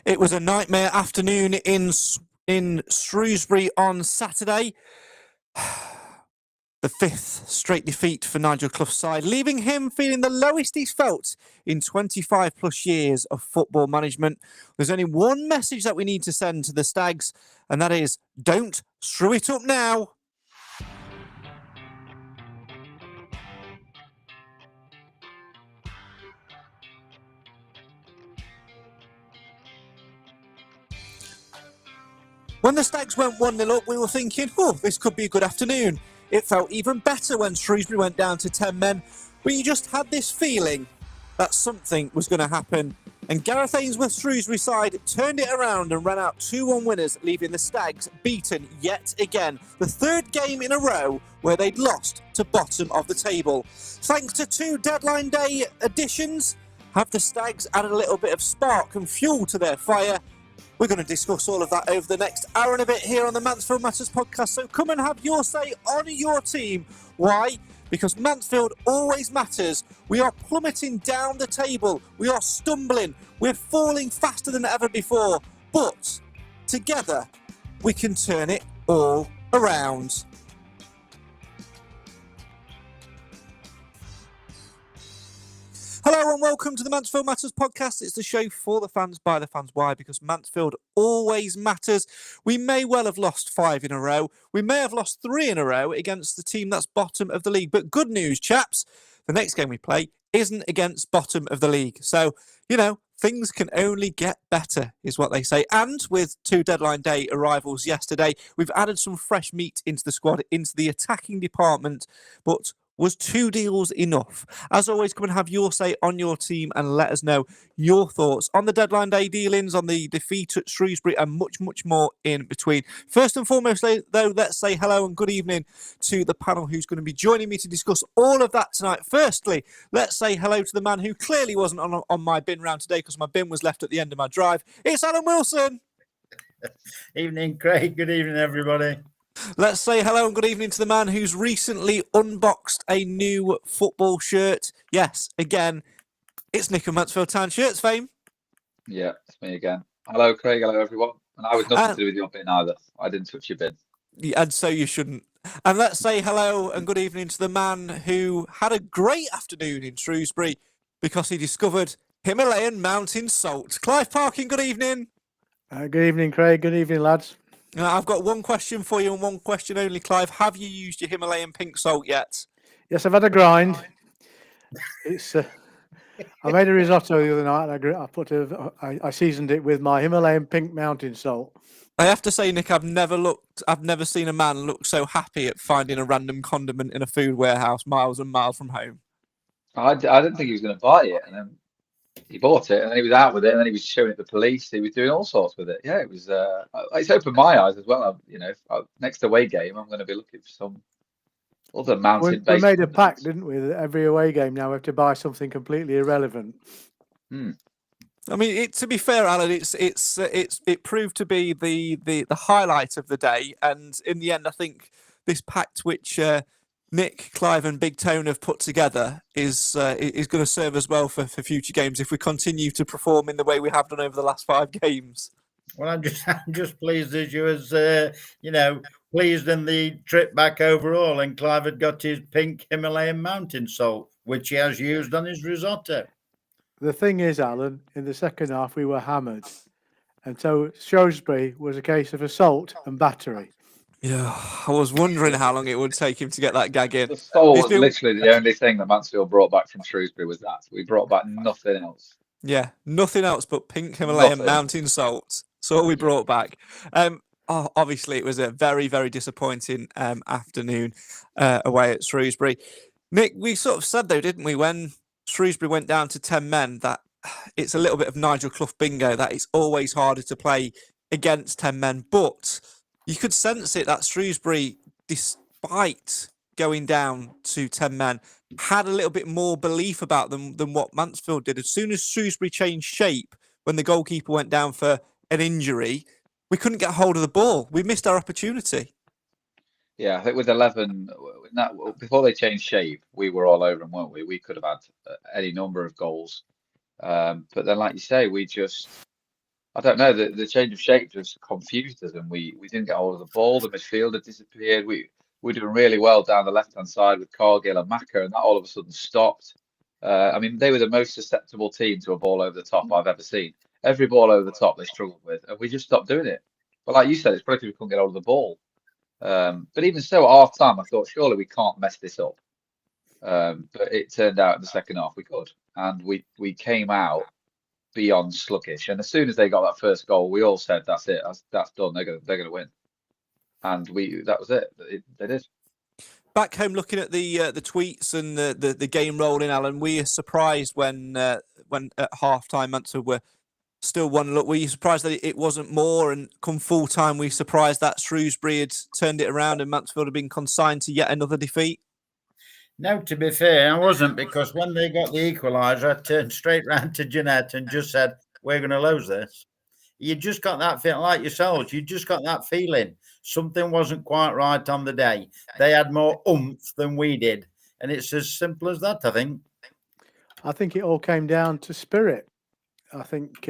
It was a nightmare afternoon in Shrewsbury on Saturday. The fifth straight defeat for Nigel Clough's side, leaving him feeling the lowest he's felt in 25 plus years of football management. There's only one message that we need to send to the Stags, and that is, don't screw it up now. When the Stags went 1-0 up, we were thinking, this could be a good afternoon. It felt even better when Shrewsbury went down to 10 men, but you just had this feeling that something was going to happen. And Gareth Ainsworth's Shrewsbury side turned it around and ran out 2-1 winners, leaving the Stags beaten yet again. The third game in a row where they'd lost to bottom of the table. Thanks to two deadline day additions, have the Stags added a little bit of spark and fuel to their fire? We're going to discuss all of that over the next hour and a bit here on the Mansfield Matters podcast. So come and have your say on your team. Why? Because Mansfield always matters. We are plummeting down the table. We are stumbling. We're falling faster than ever before. But together, we can turn it all around. Hello and welcome to the Mansfield Matters podcast. It's the show for the fans, by the fans. Why? Because Mansfield always matters. We may well have lost 5 in a row. We may have lost 3 in a row against the team that's bottom of the league. But good news, chaps, the next game we play isn't against bottom of the league. So, things can only get better, is what they say. And with 2 deadline day arrivals yesterday, we've added some fresh meat into the squad, into the attacking department. But was 2 deals enough? As always, come and have your say on your team and let us know your thoughts on the deadline day dealings, on the defeat at Shrewsbury, and much, much more in between. First and foremost, though, let's say hello and good evening to the panel who's going to be joining me to discuss all of that tonight. Firstly, let's say hello to the man who clearly wasn't on my bin round today because my bin was left at the end of my drive. It's Alan Wilson. Evening, Craig. Good evening, everybody. Let's say hello and good evening to the man who's recently unboxed a new football shirt. Yes, again, it's Nick of Mansfield Town Shirts fame. Yeah, it's me again. Hello, Craig. Hello, everyone. And I was nothing to do with your bin either. I didn't touch your bin. And so you shouldn't. And let's say hello and good evening to the man who had a great afternoon in Shrewsbury because he discovered Himalayan mountain salt. Clive Parkin, good evening. Good evening, Craig. Good evening, lads. I've got one question for you and one question only, Clive. Have you used your Himalayan pink salt yet? Yes, I've had a grind. It's I made a risotto the other night. And I seasoned it with my Himalayan pink mountain salt. I have to say, Nick, I've never seen a man look so happy at finding a random condiment in a food warehouse miles and miles from home. I didn't think he was going to buy it, and then he bought it, and then he was out with it, and then he was showing it to the police. He was doing all sorts with it. Yeah, it was. It's opened my eyes as well. Next away game, I'm going to be looking for some other mountain-based. We made a pact, didn't we? That every away game now we have to buy something completely irrelevant. I mean, to be fair, Alan, it proved to be the highlight of the day, and in the end, I think this pact, which Nick, Clive, and Big Tone have put together, is going to serve us well for future games if we continue to perform in the way we have done over the last 5 games. Well, I'm just pleased as you was, pleased in the trip back overall, and Clive had got his pink Himalayan mountain salt, which he has used on his risotto. The thing is, Alan, in the second half we were hammered, and so Shrewsbury was a case of assault and battery. Yeah, I was wondering how long it would take him to get that gag in. The salt was literally the only thing that Mansfield brought back from Shrewsbury was that. We brought back nothing else. Yeah, nothing else but pink Himalayan mountain salt. That's all we brought back. Obviously, it was a very, very disappointing afternoon away at Shrewsbury. Nick, we sort of said, though, didn't we, when Shrewsbury went down to 10 men, that it's a little bit of Nigel Clough bingo, that it's always harder to play against 10 men. But you could sense it that Shrewsbury, despite going down to 10 men, had a little bit more belief about them than what Mansfield did. As soon as Shrewsbury changed shape, when the goalkeeper went down for an injury, we couldn't get hold of the ball. We missed our opportunity. Yeah, I think with 11, before they changed shape, we were all over them, weren't we? We could have had any number of goals. But then, like you say, I don't know, the change of shape just confused us, and we didn't get hold of the ball. The midfield had disappeared. We were doing really well down the left hand side with Cargill and Maka, and that all of a sudden stopped. I mean, they were the most susceptible team to a ball over the top I've ever seen. Every ball over the top they struggled with, and we just stopped doing it. But like you said, it's probably because we couldn't get hold of the ball. But even so, at half time, I thought surely we can't mess this up. But it turned out in the second half we could, and we came out beyond sluggish. And as soon as they got that first goal, we all said, "That's it. That's done. They're gonna win." And that was it. They did. Back home, looking at the tweets and the game rolling, Alan, we are surprised when at half time Mansfield were still 1-0. Were you surprised that it wasn't more? And come full time, were you surprised that Shrewsbury had turned it around and Mansfield had been consigned to yet another defeat? No, to be fair, I wasn't, because when they got the equaliser, I turned straight round to Jeanette and just said, "We're going to lose this." You just got that feeling, like yourselves, you just got that feeling. Something wasn't quite right on the day. They had more oomph than we did. And it's as simple as that, I think. I think it all came down to spirit. I think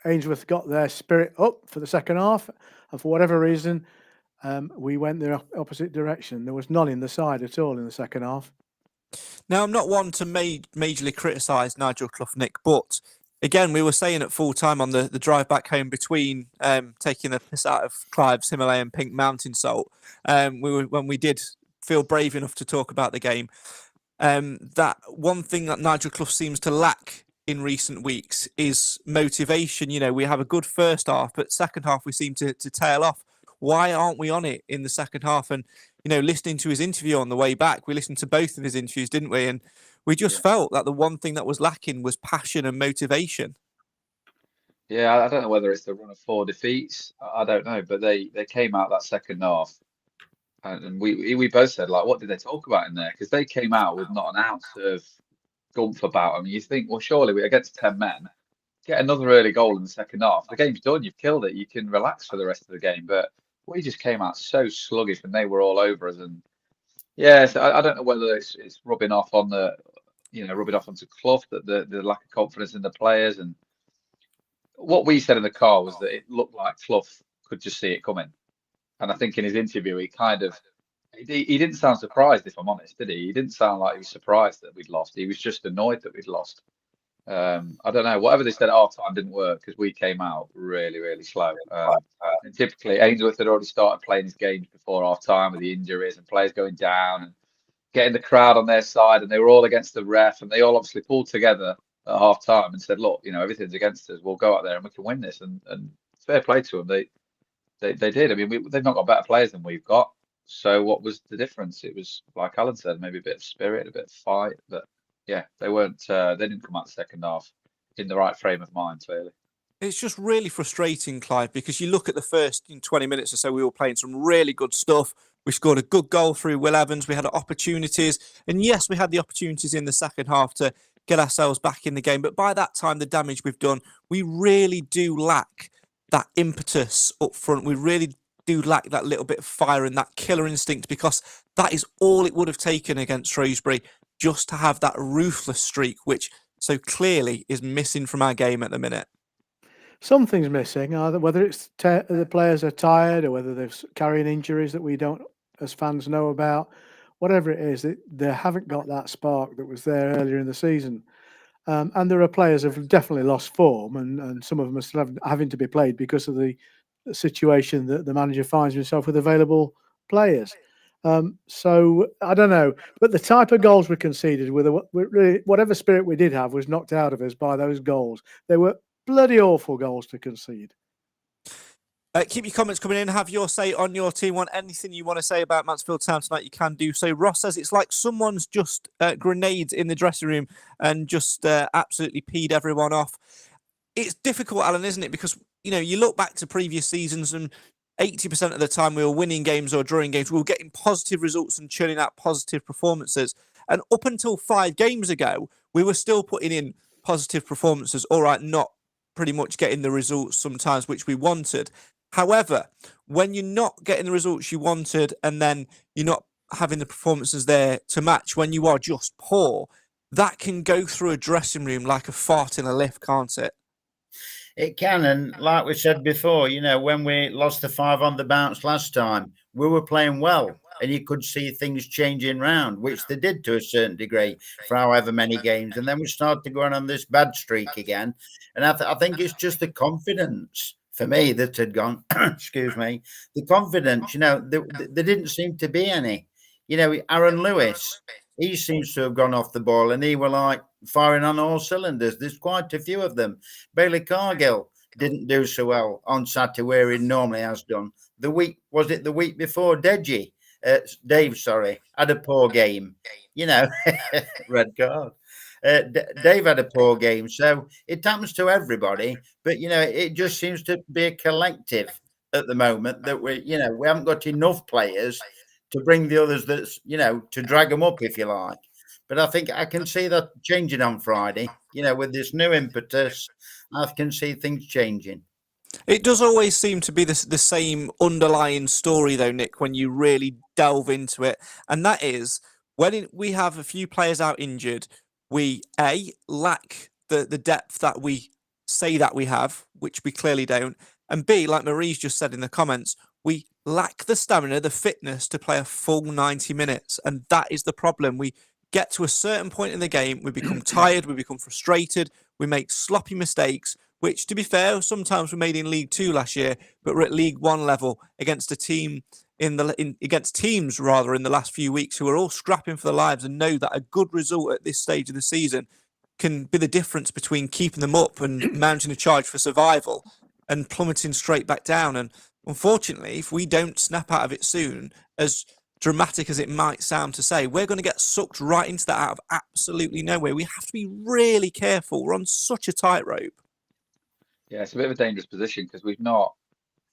Ainsworth got their spirit up for the second half, and for whatever reason, we went the opposite direction. There was none in the side at all in the second half. Now, I'm not one to majorly criticise Nigel Clough, Nick, but again, we were saying at full time on the drive back home between taking the piss out of Clive's Himalayan pink mountain salt, when we did feel brave enough to talk about the game, that one thing that Nigel Clough seems to lack in recent weeks is motivation. You know, we have a good first half, but second half we seem to tail off. Why aren't we on it in the second half? And, you know, listening to his interview on the way back, we listened to both of his interviews, didn't we? And we just felt that the one thing that was lacking was passion and motivation. Yeah, I don't know whether it's the run of 4 defeats. I don't know, but they came out that second half, and we both said, like, what did they talk about in there? Because they came out with not an ounce of gumph about them. You think, well, surely we against 10 men, get another early goal in the second half. The game's done. You've killed it. You can relax for the rest of the game. But we just came out so sluggish, and they were all over us. And yeah, so I don't know whether it's rubbing off on rubbing off onto Clough, that the lack of confidence in the players. And what we said in the car was that it looked like Clough could just see it coming. And I think in his interview, he didn't sound surprised, if I'm honest, did he? He didn't sound like he was surprised that we'd lost. He was just annoyed that we'd lost. I don't know. Whatever they said at half time didn't work, because we came out really, really slow. And typically, Ainsworth had already started playing his games before half time with the injuries and players going down and getting the crowd on their side. And they were all against the ref, and they all obviously pulled together at half time and said, "Look, you know, everything's against us. We'll go out there and we can win this." And fair play to them. They did. I mean, they've not got better players than we've got. So what was the difference? It was, like Alan said, maybe a bit of spirit, a bit of fight, but yeah, they weren't. They didn't come out the second half in the right frame of mind, clearly. It's just really frustrating, Clive, because you look at the first 20 minutes or so, we were playing some really good stuff. We scored a good goal through Will Evans. We had opportunities. And yes, we had the opportunities in the second half to get ourselves back in the game. But by that time, the damage we've done, we really do lack that impetus up front. We really do lack that little bit of fire and that killer instinct, because that is all it would have taken against Shrewsbury, just to have that ruthless streak, which so clearly is missing from our game at the minute. Something's missing, either whether it's the players are tired, or whether they're carrying injuries that we don't, as fans, know about. Whatever it is, they haven't got that spark that was there earlier in the season. And there are players who have definitely lost form, and some of them are still having to be played because of the situation that the manager finds himself with available players. So I don't know, but the type of goals we conceded, whatever spirit we did have, was knocked out of us by those goals. They were bloody awful goals to concede. Keep your comments coming in. Have your say on your team. Want anything you want to say about Mansfield Town tonight, you can do so. Ross says it's like someone's just grenades in the dressing room and just absolutely peed everyone off. It's difficult, Alan, isn't it? Because, you know, you look back to previous seasons and 80% of the time we were winning games or drawing games. We were getting positive results and churning out positive performances. And up until 5 games ago, we were still putting in positive performances. All right, not pretty much getting the results sometimes which we wanted. However, when you're not getting the results you wanted, and then you're not having the performances there to match, when you are just poor, that can go through a dressing room like a fart in a lift, can't it? It can, and like we said before, when we lost the 5 on the bounce last time, we were playing well, and you could see things changing round, which they did to a certain degree for however many games, and then we started to go on this bad streak again, and I think it's just the confidence for me that had gone. Excuse me, the confidence. There didn't seem to be any. Aaron Lewis, he seems to have gone off the ball, and he were like firing on all cylinders. There's quite a few of them. Bailey Cargill didn't do so well on Saturday where he normally has done. The week before, Dave, had a poor game. Red card. Dave had a poor game, so it happens to everybody. But it just seems to be a collective at the moment that we haven't got enough players to bring the others to drag them up, if you like. But I think I can see that changing on Friday. With this new impetus, I can see things changing. It does always seem to be the same underlying story, though, Nick, when you really delve into it. And that is, when we have a few players out injured, we, A, lack the depth that we say that we have, which we clearly don't. And B, like Marie's just said in the comments, we lack the stamina, the fitness to play a full 90 minutes. And that is the problem. We get to a certain point in the game, we become tired, we become frustrated, we make sloppy mistakes, which, to be fair, sometimes we made in League 2 last year, but we're at League 1 level against a team against teams in the last few weeks who are all scrapping for their lives and know that a good result at this stage of the season can be the difference between keeping them up and mounting a charge for survival and plummeting straight back down. And unfortunately, if we don't snap out of it soon, as dramatic as it might sound to say, we're going to get sucked right into that out of absolutely nowhere. We have to be really careful. We're on such a tightrope. Yeah, it's a bit of a dangerous position because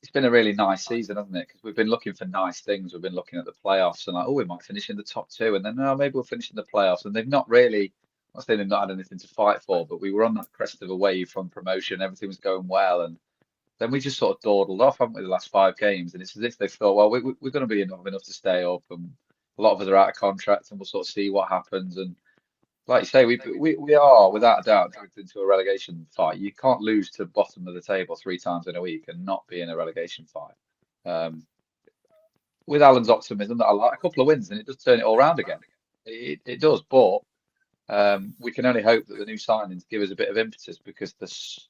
it's been a really nice season, hasn't it? Because we've been looking for nice things. We've been looking at the playoffs and we might finish in the top 2, and then maybe we'll finish in the playoffs. And they've not really, I'm not saying they've not had anything to fight for, but we were on that crest of a wave from promotion. Everything was going well, and then we just sort of dawdled off, haven't we, the last 5 games? And it's as if they thought, well, we're going to be enough to stay up, and a lot of us are out of contract, and we'll sort of see what happens. And like you say, we are without a doubt dragged into a relegation fight. You can't lose to bottom of the table 3 times in a week and not be in a relegation fight. With Alan's optimism that I like, a couple of wins and it does turn it all around again. It does, but we can only hope that the new signings give us a bit of impetus, because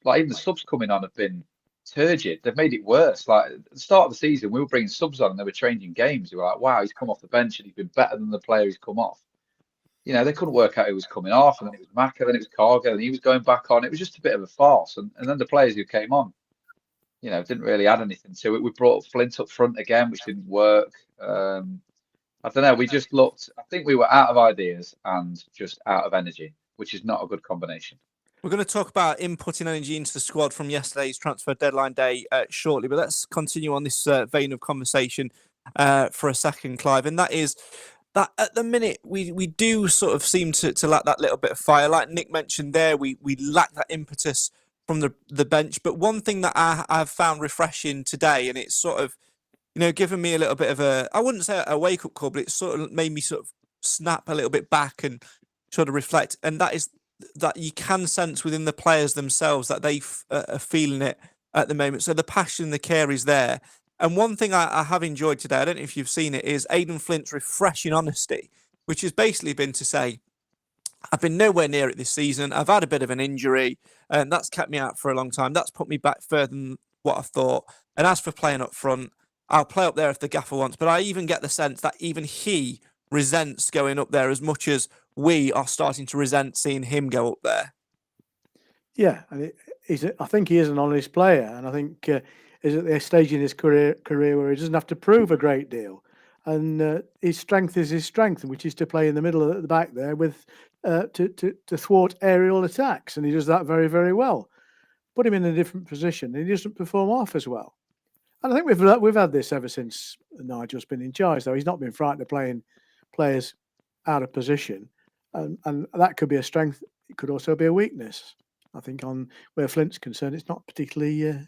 even the subs coming on have been turgid. They've made it worse. Like at the start of the season, we were bringing subs on and they were changing games. We were like, wow, he's come off the bench and he's been better than the player who's come off. They couldn't work out who was coming off, and then it was Macca, then it was Cargill, and he was going back on. It was just a bit of a farce. And then the players who came on, didn't really add anything to it. We brought Flint up front again, which didn't work. I don't know. We just looked, I think we were out of ideas and just out of energy, which is not a good combination. We're going to talk about inputting energy into the squad from yesterday's transfer deadline day shortly, but let's continue on this vein of conversation for a second, Clive, and that is that at the minute we do sort of seem to lack that little bit of fire. Like Nick mentioned there, we lack that impetus from the bench. But one thing that I've found refreshing today, and it's sort of, given me a little bit of I wouldn't say a wake-up call, but it sort of made me sort of snap a little bit back and sort of reflect. And that is that you can sense within the players themselves that they are feeling it at the moment. So the passion, the care is there. And one thing I have enjoyed today, I don't know if you've seen it, is Aidan Flint's refreshing honesty, which has basically been to say, I've been nowhere near it this season. I've had a bit of an injury, and that's kept me out for a long time. That's put me back further than what I thought. And as for playing up front, I'll play up there if the gaffer wants. But I even get the sense that even he resents going up there as much as we are starting to resent seeing him go up there. Yeah, and I think he is an honest player, and I think is at the stage in his career where he doesn't have to prove a great deal, and his strength is his strength, which is to play in the middle at the back there with to thwart aerial attacks, and he does that very, very well. Put him in a different position, and he doesn't perform half as well. And I think we've had this ever since Nigel's been in charge, though. He's not been frightened of playing players out of position, and that could be a strength. It could also be a weakness. I think on where Flint's concerned, it's not particularly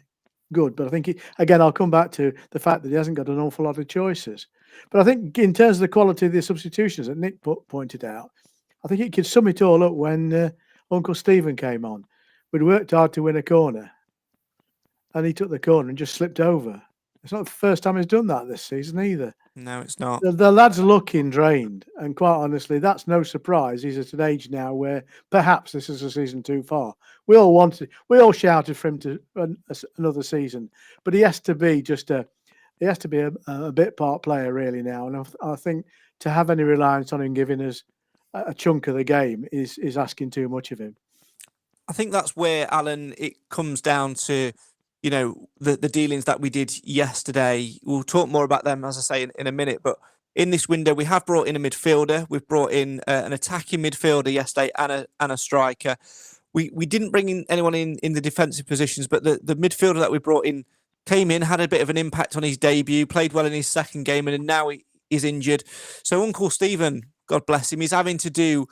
good. But I think, again, I'll come back to the fact that he hasn't got an awful lot of choices. But I think in terms of the quality of the substitutions that Nick pointed out, I think it could sum it all up when Uncle Stephen came on. We'd worked hard to win a corner, and he took the corner and just slipped over. It's not the first time he's done that this season either. No, it's not. The lad's looking drained, and quite honestly, that's no surprise. He's at an age now where perhaps this is a season too far. We all shouted for him to another season, but he has to be a bit part player really now. And I think to have any reliance on him giving us a chunk of the game is asking too much of him. I think that's where, Alan, it comes down to, the dealings that we did yesterday. We'll talk more about them, as I say, in a minute. But in this window, we have brought in a midfielder. We've brought in an attacking midfielder yesterday and a striker. We didn't bring in anyone in the defensive positions, but the midfielder that we brought in came in, had a bit of an impact on his debut, played well in his second game, and now he's injured. So Uncle Stephen, God bless him, he's having to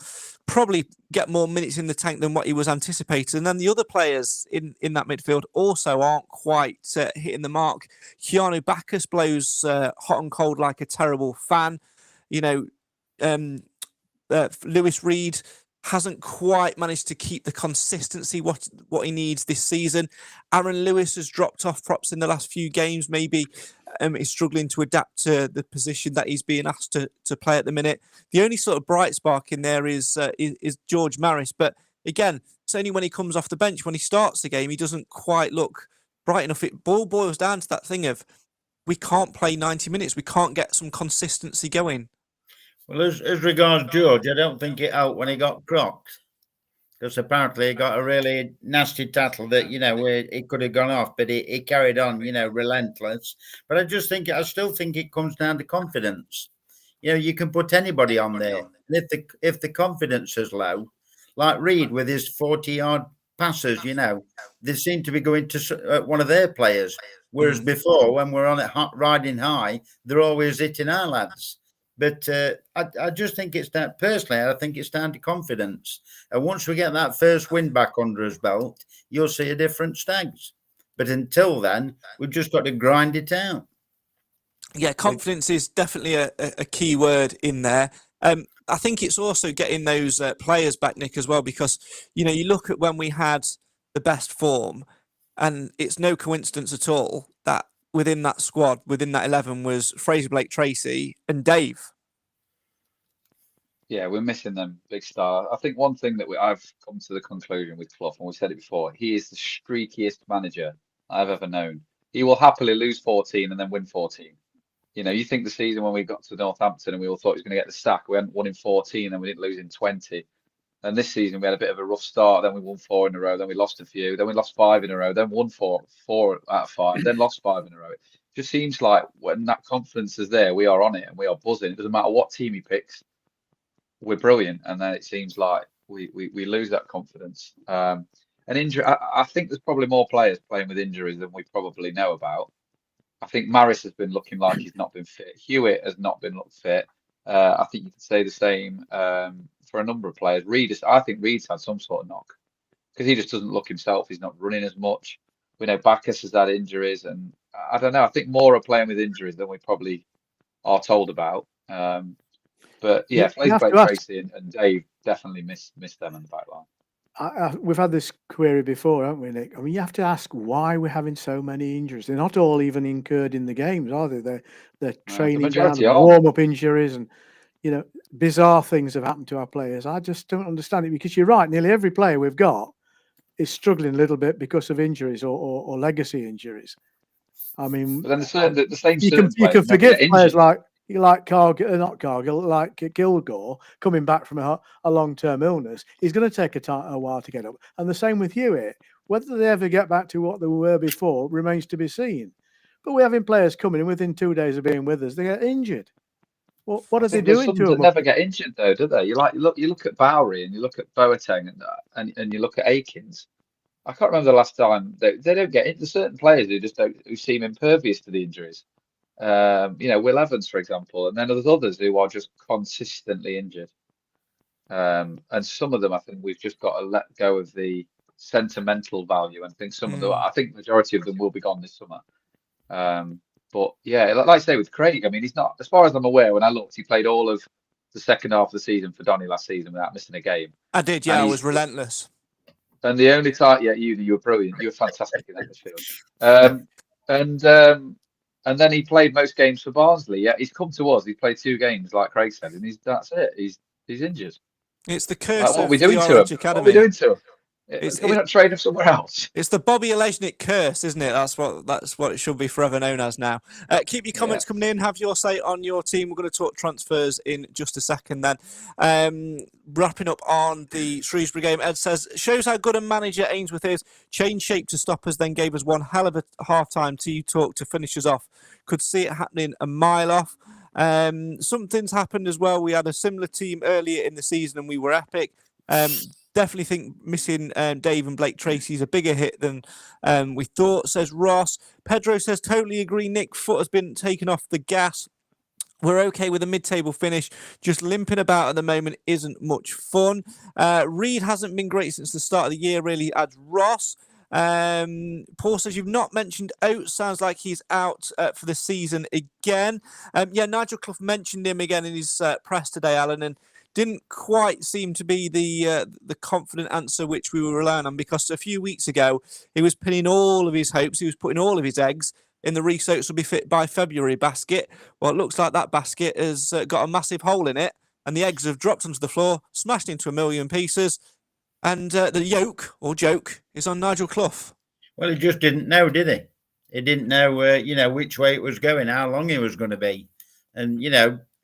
probably get more minutes in the tank than what he was anticipated. And then the other players in that midfield also aren't quite hitting the mark. Keanu Bacchus blows hot and cold like a terrible fan. Lewis Reed hasn't quite managed to keep the consistency what he needs this season. Aaron Lewis has dropped off props in the last few games. Maybe is struggling to adapt to the position that he's being asked to play at the minute. The only sort of bright spark in there is George Maris. But again, it's only when he comes off the bench, when he starts the game, he doesn't quite look bright enough. It boils down to that thing of we can't play 90 minutes. We can't get some consistency going. Well, as regards George, I don't think it helped when he got crocked. Because apparently he got a really nasty tackle that, where he could have gone off, but he carried on, relentless. But I still think it comes down to confidence. You can put anybody on there. And if the confidence is low, like Reed with his 40-yard passes, they seem to be going to one of their players. Whereas before, when we're on it riding high, they're always hitting our lads. But I just think it's that, personally, I think it's down to confidence. And once we get that first win back under his belt, you'll see a different Stags. But until then, we've just got to grind it out. Yeah, confidence is definitely a key word in there. I think it's also getting those players back, Nick, as well, because, you look at when we had the best form, and it's no coincidence at all that within that squad, within that 11, was Fraser Blake Tracy and Dave. Yeah, we're missing them big star. I think one thing that I've come to the conclusion with Clough, and we said it before, he is the streakiest manager I've ever known. He will happily lose 14 and then win 14. You think the season when we got to Northampton and we all thought he was going to get the sack, we hadn't won in 14 and we didn't lose in 20. And this season we had a bit of a rough start. Then we won 4 in a row. Then we lost a few. Then we lost 5 in a row. Then won 4 out of 5. Then lost 5 in a row. It just seems like when that confidence is there, we are on it and we are buzzing. It doesn't matter what team he picks. We're brilliant. And then it seems like we lose that confidence. And injury, I think there's probably more players playing with injuries than we probably know about. I think Maris has been looking like he's not been fit. Hewitt has not been looked fit. I think you could say the same for a number of players. I think Reed's had some sort of knock because he just doesn't look himself. He's not running as much. We know Bacchus has had injuries, and I don't know. I think more are playing with injuries than we probably are told about. But yeah, Tracy and Dave definitely missed them in the back line. We've had this query before, haven't we, Nick? I mean, you have to ask why we're having so many injuries. They're not all even incurred in the games, are they? They're training ground, warm-up injuries, and bizarre things have happened to our players. I just don't understand it, because you're right. Nearly every player we've got is struggling a little bit because of injuries or legacy injuries. I mean, but then the same you can forgive players like Cargill, not Cargill, like Kilgore coming back from a long-term illness. He's going to take a while to get up. And the same with Hewitt. Whether they ever get back to what they were before remains to be seen. But we're having players coming in within 2 days of being with us, they get injured. Well, what are they doing to them? Never get injured though, do they? You look at Bowery and you look at Boateng and you look at Akins. I can't remember the last time they don't get into certain players who seem impervious to the injuries. Will Evans, for example, and then there's others who are just consistently injured. And some of them, I think we've just got to let go of the sentimental value. And think some of them, I think the majority of them will be gone this summer. But yeah, like I say with Craig, I mean, he's not, as far as I'm aware, when I looked, he played all of the second half of the season for Donny last season without missing a game. I did, yeah, I was relentless. And the only time, you were brilliant. You were fantastic in that midfield. And then he played most games for Barnsley. Yeah, he's come to us. He played 2 games, like Craig said, and that's it. He's injured. It's the curse What are of we doing the to Orange him? Academy. What are we doing to him? Can we not trade him somewhere else? It's the Bobby Olejnik curse, isn't it? That's what it should be forever known as now. Keep your comments coming in. Have your say on your team. We're going to talk transfers in just a second then. Wrapping up on the Shrewsbury game, Ed says, shows how good a manager Ainsworth is. Changed shape to stop us, then gave us one hell of a half-time tea talk to finish us off. Could see it happening a mile off. Something's happened as well. We had a similar team earlier in the season and we were epic. Definitely think missing Dave and Blake Tracy is a bigger hit than we thought, says Ross. Pedro says, totally agree, Nick. Foot has been taken off the gas. We're okay with a mid-table finish. Just limping about at the moment isn't much fun. Reed hasn't been great since the start of the year, really, adds Ross. Paul says, you've not mentioned Oates. Sounds like he's out for the season again. Nigel Clough mentioned him again in his press today, Alan, and didn't quite seem to be the confident answer which we were relying on, because a few weeks ago he was pinning all of his hopes, he was putting all of his eggs in the Rees-Oates will be fit by February basket. Well, it looks like that basket has got a massive hole in it, and the eggs have dropped onto the floor, smashed into a million pieces, and the yoke or joke is on Nigel Clough. Well, he just didn't know, did he? He didn't know, which way it was going, how long it was going to be, and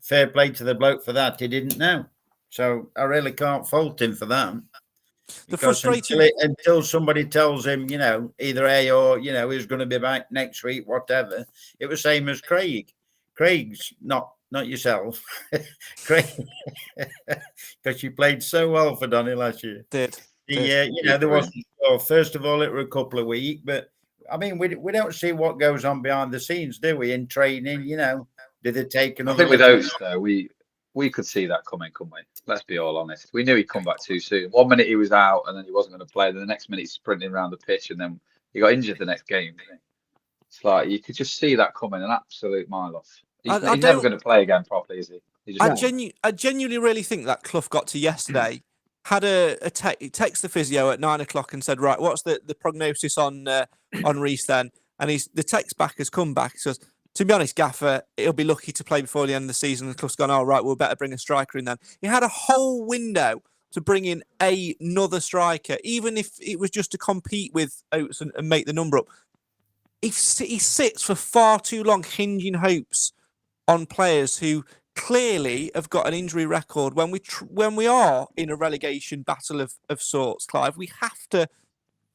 fair play to the bloke for that. He didn't know. So I really can't fault him for that. The frustrating until somebody tells him, either A or he's going to be back next week, whatever. It was same as Craig. Craig's not yourself, Craig, because you played so well for Donny last year. There wasn't. Well, first of all, it were a couple of weeks, but I mean, we don't see what goes on behind the scenes, do we? In training, did they take another? I think with Oates, though, we could see that coming, couldn't we? Let's be all honest. We knew he'd come back too soon. 1 minute he was out, and then he wasn't going to play. Then the next minute he's sprinting around the pitch, and then he got injured the next game. It's like you could just see that coming an absolute mile off. He's never going to play again properly, is he? I genuinely really think that Clough got to yesterday, had he texted the physio at 9 o'clock and said, right, what's the prognosis on Rees then? And the text back has come back. He says, to be honest, Gaffer, he'll be lucky to play before the end of the season. And Clough's gone, all right, we'll better bring a striker in then. He had a whole window to bring in another striker, even if it was just to compete with Oates and make the number up. He sits for far too long hinging hopes on players who clearly have got an injury record. When we are in a relegation battle of sorts, Clive, we have to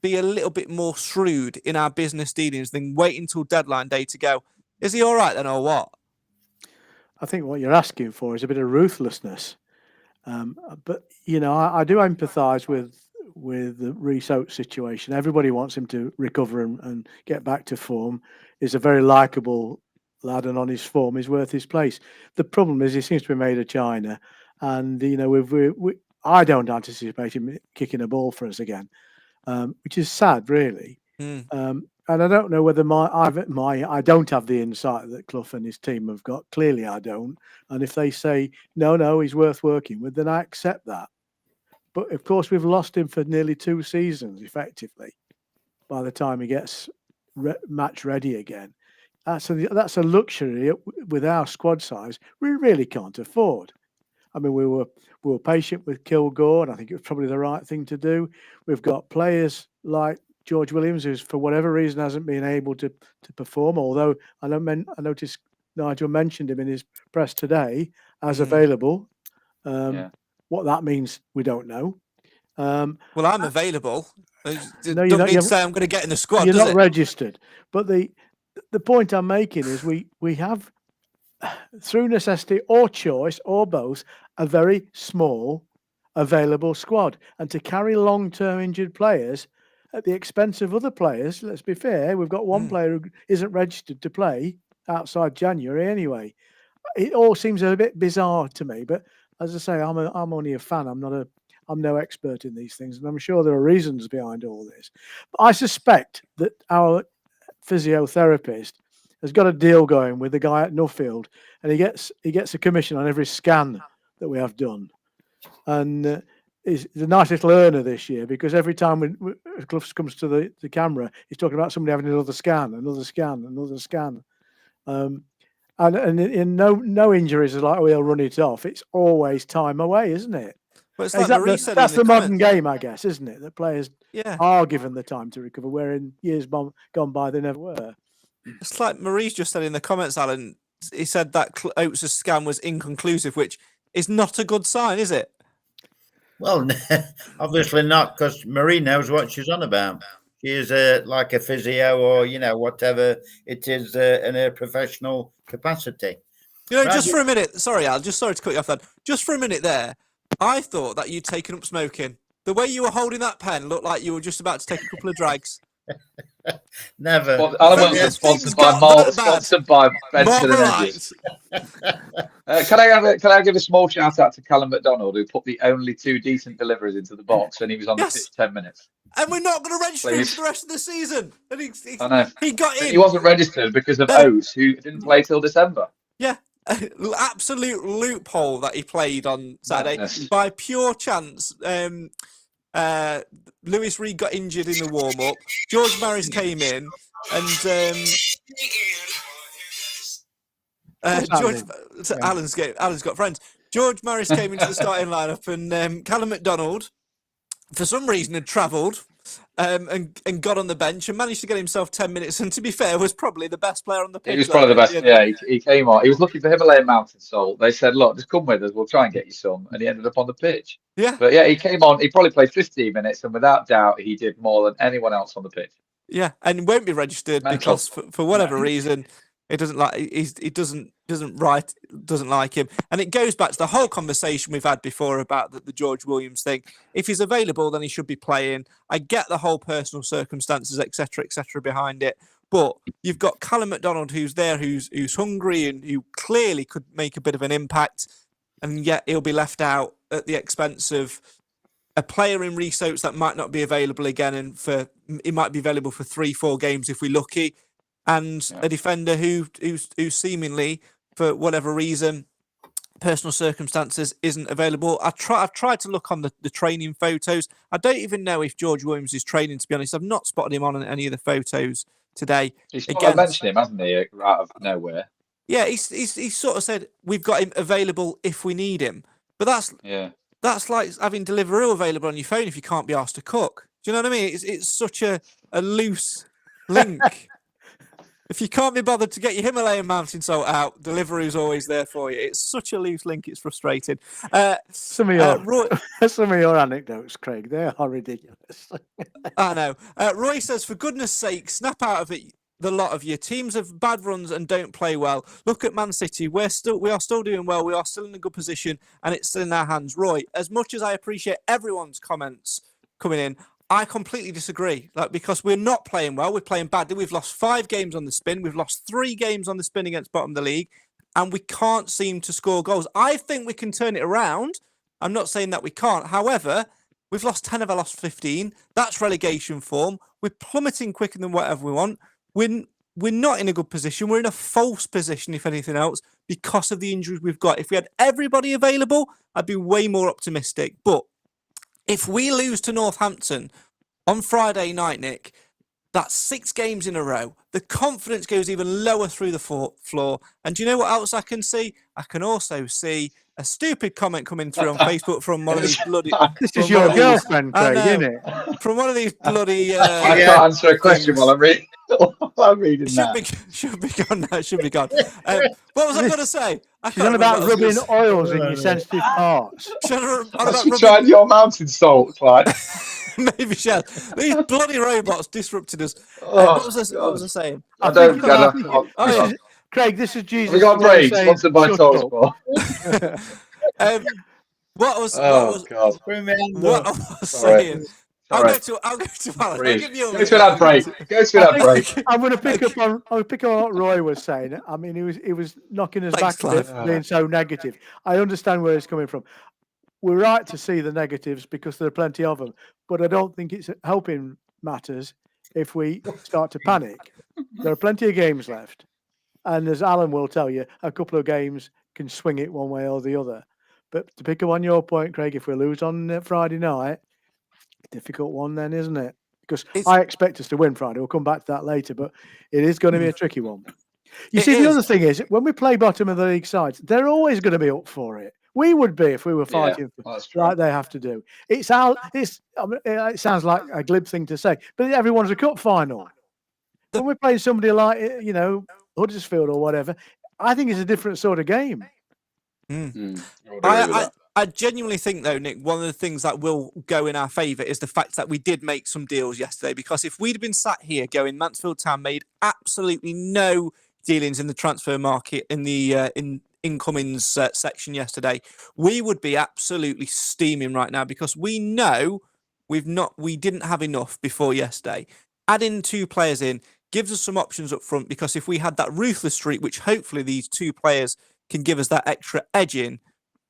be a little bit more shrewd in our business dealings than wait until deadline day to go, is he all right then or what? I think what you're asking for is a bit of ruthlessness. But, I do empathise with the Rees-Oates situation. Everybody wants him to recover and get back to form. He's a very likeable lad, and on his form is worth his place. The problem is he seems to be made of China, and I don't anticipate him kicking a ball for us again, which is sad, really. And I don't know whether I don't have the insight that Clough and his team have got. Clearly, I don't. And if they say no, he's worth working with, then I accept that. But of course, we've lost him for nearly 2 seasons, effectively. By the time he gets match ready again, that's a luxury with our squad size we really can't afford. I mean, we were patient with Kilgore, and I think it was probably the right thing to do. We've got players like George Williams, who's for whatever reason hasn't been able to perform. Although I noticed Nigel mentioned him in his press today as available. What that means, we don't know. Well, I'm available. No, don't mean to say I'm going to get in the squad. You're not registered. But the point I'm making is we have, through necessity or choice or both, a very small available squad, and to carry long-term injured players at the expense of other players. Let's be fair. We've got one player who isn't registered to play outside January anyway. It all seems a bit bizarre to me, but as I say, I'm only a fan. I'm no expert in these things, and I'm sure there are reasons behind all this. But I suspect that our physiotherapist has got a deal going with the guy at Nuffield, and he gets a commission on every scan that we have done. And is a nice little earner this year, because every time when Clough comes to the camera, he's talking about somebody having another scan. And no injuries are like, oh, he'll run it off. It's always time away, isn't it? Well, it's like Marie said That's in the modern comments. game, I guess, isn't it? That players are given the time to recover, where in years gone by they never were. It's like Marie's just said in the comments, Alan. He said that Oates' scan was inconclusive, which is not a good sign, is it? Well, obviously not, because Marie knows what she's on about. She is like a physio or, whatever it is in her professional capacity. Just for a minute, sorry, Al, just sorry to cut you off then. Just for a minute there, I thought that you'd taken up smoking. The way you were holding that pen looked like you were just about to take a couple of drags. Never. Well, Alan was sponsored by Benson Energy. Can I give a small shout out to Callum McDonald, who put the only 2 decent deliveries into the box, and he was on the pitch 10 minutes. And we're not going to register him for the rest of the season. And I know. He got in. He wasn't registered because of Oates, who didn't play till December. Yeah. Absolute loophole that he played on Saturday. Madness. By pure chance. Lewis Reed got injured in the warm-up. George Maris came in, and Alan's got friends. George Maris came into the starting lineup, and Callum McDonald, for some reason, had travelled and got on the bench and managed to get himself 10 minutes. And to be fair, was probably the best player on the pitch. He was probably the best. Yeah, he came on. He was looking for Himalayan mountain salt. They said, "Look, just come with us. We'll try and get you some." And he ended up on the pitch. Yeah. But yeah, he came on. He probably played 15 minutes, and without doubt, he did more than anyone else on the pitch. Yeah, and won't be registered because for whatever reason, it doesn't like he doesn't like him. And it goes back to the whole conversation we've had before about the George Williams thing. If he's available, then he should be playing. I get the whole personal circumstances, etc., behind it. But you've got Callum McDonald who's there, who's hungry and who clearly could make a bit of an impact, and yet he'll be left out at the expense of a player in Rhys Oates that might not be available again, and it might be available for 3-4 games if we're lucky, and a defender who's seemingly, for whatever reason, personal circumstances, isn't available. I've tried to look on the training photos. I don't even know if George Williams is training, to be honest. I've not spotted him on any of the photos today. He's mentioned him, hasn't he, out of nowhere? Yeah, he's sort of said we've got him available if we need him. But that's like having Deliveroo available on your phone if you can't be asked to cook. Do you know what I mean? It's such a loose link. If you can't be bothered to get your Himalayan mountain salt out, Deliveroo's always there for you. It's such a loose link. It's frustrating. Some of your anecdotes, Craig, they are ridiculous. I know. Roy says, for goodness sake, snap out of it, the lot of you. Teams have bad runs and don't play well. Look at Man City. We are still doing well. We are still in a good position, and it's still in our hands. Roy, as much as I appreciate everyone's comments coming in, I completely disagree. Because we're not playing well, we're playing badly. We've lost 5 games on the spin. We've lost 3 games on the spin against bottom of the league, and we can't seem to score goals. I think we can turn it around. I'm not saying that we can't. However, we've lost 10 of our last 15. That's relegation form. We're plummeting quicker than whatever we want. We're not in a good position. We're in a false position, if anything else, because of the injuries we've got. If we had everybody available, I'd be way more optimistic. But if we lose to Northampton on Friday night, Nick, that's 6 games in a row. The confidence goes even lower through the floor. And do you know what else I can see? I can also see a stupid comment coming through on Facebook from one of these bloody... This is your girlfriend, Craig, isn't it? From one of these bloody... I can't answer a question while I'm reading. Should be gone now. Should be gone. What was I going to say? She's on about rubbing oils in your sensitive parts. Has she tried your mountain salt, Clyde? Maybe she has. These bloody robots disrupted us. What was I saying? I don't get it. Craig, this is Jesus. We got breaks sponsored by talkSPORT. What I was saying. I'll go to Alan. Go to an ad break. I'm going to pick up on what Roy was saying. I mean, he was knocking us back a bit, being so negative. I understand where he's coming from. We're right to see the negatives because there are plenty of them, but I don't think it's helping matters if we start to panic. There are plenty of games left, and as Alan will tell you, a couple of games can swing it one way or the other. But to pick up on your point, Craig, if we lose on Friday night, difficult one then, isn't it? Because I expect us to win Friday. We'll come back to that later, but it is going to be a tricky one. You see, the other thing is, when we play bottom of the league sides, they're always going to be up for it. We would be if we were fighting like they have to do. It sounds like a glib thing to say, but everyone's a cup final. When we're playing somebody like, Huddersfield or whatever, I think it's a different sort of game. I genuinely think, though, Nick, one of the things that will go in our favour is the fact that we did make some deals yesterday. Because if we'd have been sat here going, Mansfield Town made absolutely no dealings in the transfer market in the incomings section yesterday, we would be absolutely steaming right now, because we know we didn't have enough before yesterday. Adding 2 players in gives us some options up front, because if we had that ruthless streak, which hopefully these 2 players can give us that extra edge in,